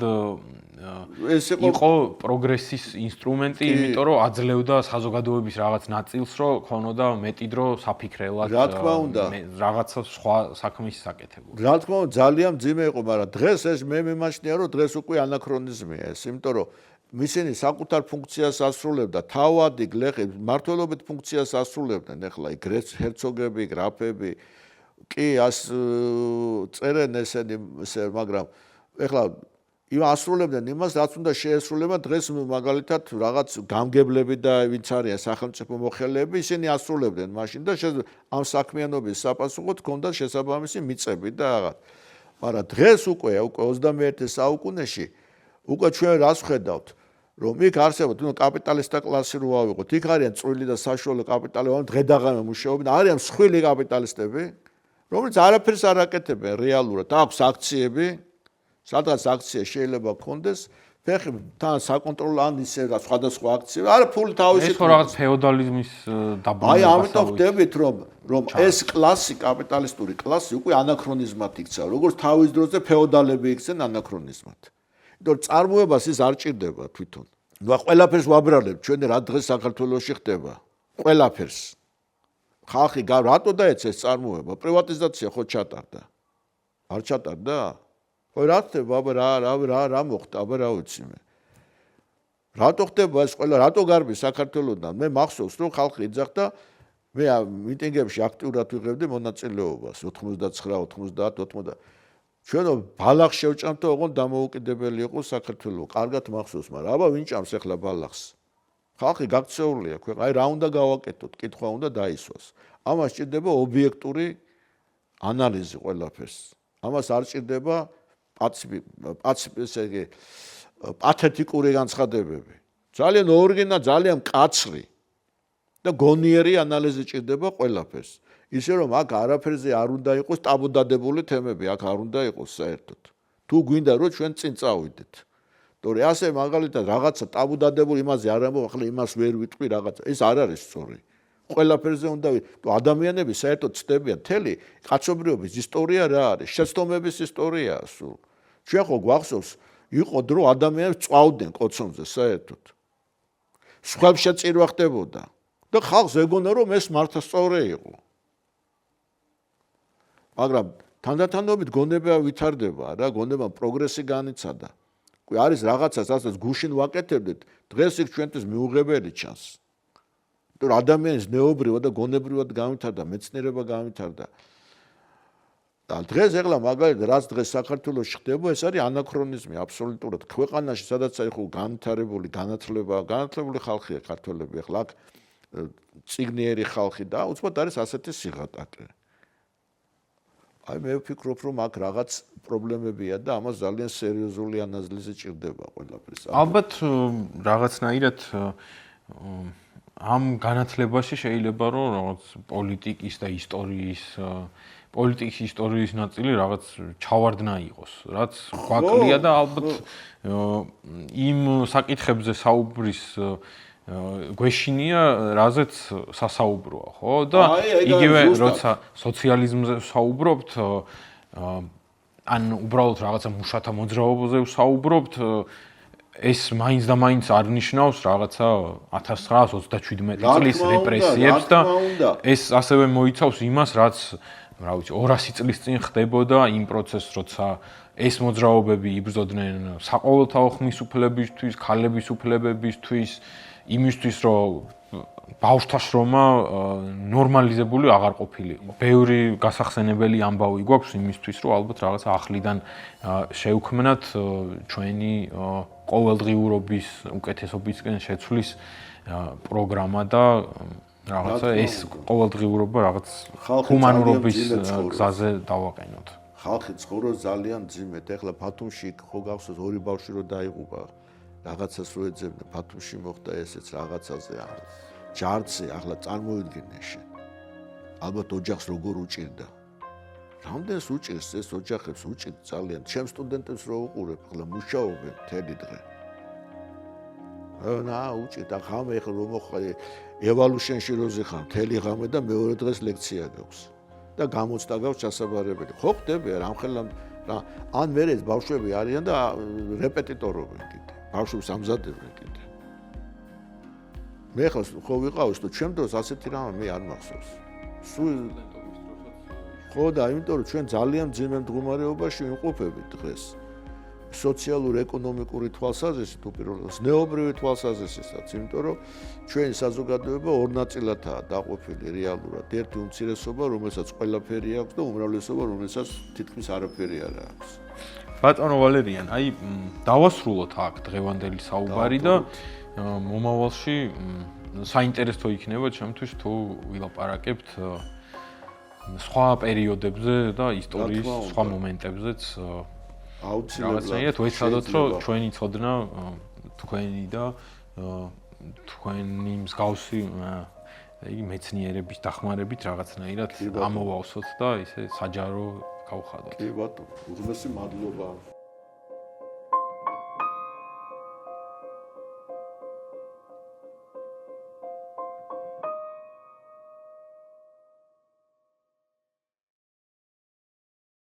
ეს იყო პროგრესის ინსტრუმენტი, იმიტომ რომ აძლევდა საზოგადოების რაღაც ნაწილს, რომ ქონოდა მეტი დრო საფიქრელად რაღაცა სხვა საქმის საკეთებო. რა თქმა უნდა, ძალიან მძიმე იყო, მაგრამ დღეს ეს მე მიმაჩნია, რომ დღეს უკვე ანაქრონიზმია ეს, იმიტომ რომ ისინი საკუთარ ფუნქციას ასრულებდა, თავადი გლეხი მმართველობით ფუნქციას ასრულებდნენ, ახლა იქ ჰერცოგები, გრაფები, კი წერენ ესენი, მაგრამ ახლა ასრულებდნენ იმას, რაც უნდა შეესრულება დღეს მაგალითად რაღაც გამგებლები და ვინც არიან სახელმწიფო მოხელეები, ისინი ასრულებდნენ მაშინ და ამ საქმიანობის საპასუხოდ ჰქონდა შესაბამისი მიწები და რაღაც. მაგრამ დღეს უკვე 21 საუკუნეში უკვე ჩვენ რას ვხედავთ, რომ იქ არსებობს კაპიტალისტთა კლასი რო ავიღოთ, იქ არიან წვრილი და საშუალო კაპიტალისტები, დღე-დაღამე მუშაობენ, არიან მსხვილი კაპიტალისტები, რომლებიც არაფერს არ აკეთებენ რეალურად, აქვს აქციები, სადღაც აქცია შეიძლება გქონდეს, ფეხი თან საკონტროლო ან ისე სხვადასხვა აქციები, არა ფული თავისი. ეს ხო რაღაც ფეოდალიზმის დაბლობა. აი ამიტომ ვხვდებით, რომ ეს კლასი, კაპიტალისტური კლასი უკვე ანაქრონიზმად იქცა, როგორც თავის დროზე ფეოდალები იქცენ ანაქრონიზმად. იმიტომ წარმოებას ის არ ჭირდება თვითონ. ნუ ყველაფერს ვაბრალებ, ჩვენ რა დღეს საქართველოში ხდება. ყველაფერს. ხალხი რატო დაეცა ეს წარმოება? პრივატიზაცია ხო ჩატარდა. არ ჩატარდა? ხო რა ხდება, აბა რა მოხდა, აბა რა ვიცი მე. რატო ხდება ეს ყველა, რატო გარბის საქართველოსთან? მე მახსოვს რომ ხალხი იძახდა მე მიტინგებში აქტიურად ვიღებდი მონაწილეობას 89, 90, 90. ჩვენო ბალახს შევჭამთო, ოღონდ დამოუკიდებელი იყო საქართველოს. კარგად მახსოვს, მაგრამ აბა ვინ ჭამს ახლა ბალახს? ხალხი გაქცეულია ქვეყანა. აი რა უნდა გავაკეთოთ? კითხვა უნდა დაისვას. ამას სჭირდება ობიექტური ანალიზი ყველაფერს. ამას არ სჭირდება პათეტიკური განცხადებები. ძალიან ორიგინალი, ძალიან მკაცრი და გონიერი ანალიზი სჭირდება ყველაფერს. ისე რომ აქ არაფერზე არ უნდა იყოს ტაბუდადებული თემები, აქ არ უნდა იყოს საერთოდ. თუ გვინდა რომ ჩვენ წინ წავიდეთ. თორე ასე მაგალითად რაღაცა ტაბუდადებული იმაზე არ ამბობ, ახლა იმას ვერ ვიტყვი რაღაცა. ეს არ არის სწორი. ყველაფერზე უნდა ადამიანები საერთოდ ცდებიან თელი კაცობრიობის ისტორია რა არის, შეცდომების ისტორიაა სულ. ჩვენ ხო გვახსოვს იყო დრო ადამიანებს წვავდნენ კოცონზე საერთოდ. სხვებს შეწირვა ხდებოდა და ხალხს ეგონა რომ ეს მართლა სწორი იყო. მაგრამ თანდათანობით გონება ვითარდება რა, გონება პროგრესი განიცადა. არის რაღაცა სადაც გუშინ ვაკეთებდით, დღეს იქ ჩვენთვის მიუღებელი ჩანს. იმიტომ რომ ადამიანის ნეობრივად და გონებრივად განვითარდა, მეცნიერება განვითარდა. და დღეს ეხლა მაგალითად რაც დღეს საქართველოში ხდება, ეს არის ანაქრონიზმი აბსოლუტურად. ქვეყანაში სადაც იყო განვითარებული, განათლებული ხალხია ქართველები, ეხლა აქ წიგნიერი ხალხი და უცბად არის ასეთი სიღატაკე. აი მე ვფიქრობ რომ აქ რაღაც პრობლემებია და ამას ძალიან სერიოზული ანალიზი ჭირდება ყველაფერს. ალბათ რაღაცნაირად ამ განათლებაში შეიძლება რომ რაღაც პოლიტიკის და პოლიტიკის ისტორიის ნაწილი რაღაც ჩავარდნა იყოს, რაც გვაკლია და ალბათ იმ საკითხებზე საუბრის გვეშინია, რაზეც სასაუბროა, ხო? და იგივე როცა სოციალიზმზე საუბრობთ, ან უბრალოდ რაღაცა მუშათა მოძრაობაზე ვსაუბრობთ, ეს მაინც და მაინც არ ნიშნავს რაღაცა 1927 წლის რეპრესიებს და ეს ასევე მოიცავს იმას, რაც რა ვიცი 200 წლის წინ ხდებოდა იმ პროცესს, როცა ეს მოძრაობები იბრძოდნენ საყოველთაო ხმის უფლებისთვის, ქალების უფლებებისთვის, იმისთვის, რომ ბავშვთა შრომა ნორმალიზებული აღარ ყოფილიყო. ბევრი გასახსენებელი ამბავი გვაქვს იმისთვის, რომ ალბათ რაღაცა ახლიდან შევქმნათ ჩვენი ყოველდღიურობის უკეთესობისკენ შეცვლის პროგრამა და რაღაცა ეს ყოველდღიურობა რაღაც ჰუმანურობის გზაზე დავაყენოთ. ხალხი ცხოვრობს ძალიან ძიმედ. ეხლა ბათუმში ხო გახსოვს ორი ბავშვი რო დაიღუპა. რაღაცას რო ეძებდნენ, ბათუმში მოხდა ესეც რაღაცაზე. ჯარცე ახლა წარმოვიდგინე შენ. ალბათ ოჯახს როგორ უჭირდა. რამდენს უჭირს ეს ოჯახებს უჭირთ ძალიან. ჩემ სტუდენტებს რო უყურებ, ახლა მუშაობენ მთელი დღე. უჭირთ ახლა ეხლა რომ მოხდა evaluation-ში როზიხარ, მთელი ღამე და მეორე დღეს ლექცია გაქვს. და გამოცდა გაქვს ჩასაბარებელი. ხო ხდებიან ამხელა ან მერე ბავშვები არიან და რეპეტიტორობენ კიდე. ბავშვებს ამზადებენ კიდე. მე ხო ვიყავს თუ ჩემ დროს ასეთი რამე მე არ მახსოვს. ხო და იმიტომ რომ ჩვენ ძალიან ძიმე მდგომარეობაში ვიმყოფებით დღეს. სოციალურ-ეკონომიკური თვალსაზრისით უპირველეს ზნეობრივი თვალსაზრისითაც, იმიტომ რომ ჩვენი საზოგადოება ორ ნაწილადაა დაყოფილი რეალურად. ერთი უმცირესობა, რომელსაც ყველაფერი აქვს და უმრავლესობა, რომელსაც თითქმის არაფერი არ აქვს. ბატონო ვალერიან, აი დავასრულოთ აქ დღევანდელი საუბარი და მომავალში საინტერესო იქნება ჩემთვის თუ ვილაპარაკებთ სხვა პერიოდებზე და ისტორიის სხვა მომენტებზეც. აუცილებლად ვეცადოთ რომ ჩვენი ცოდნა თქვენი და თქვენი მსგავსი იგი მეცნიერების დახმარებით რაღაცნაირად ამოვავსოთ და ისე საჯარო გავხადოთ. კი ბატონო, უღმესი მადლობა.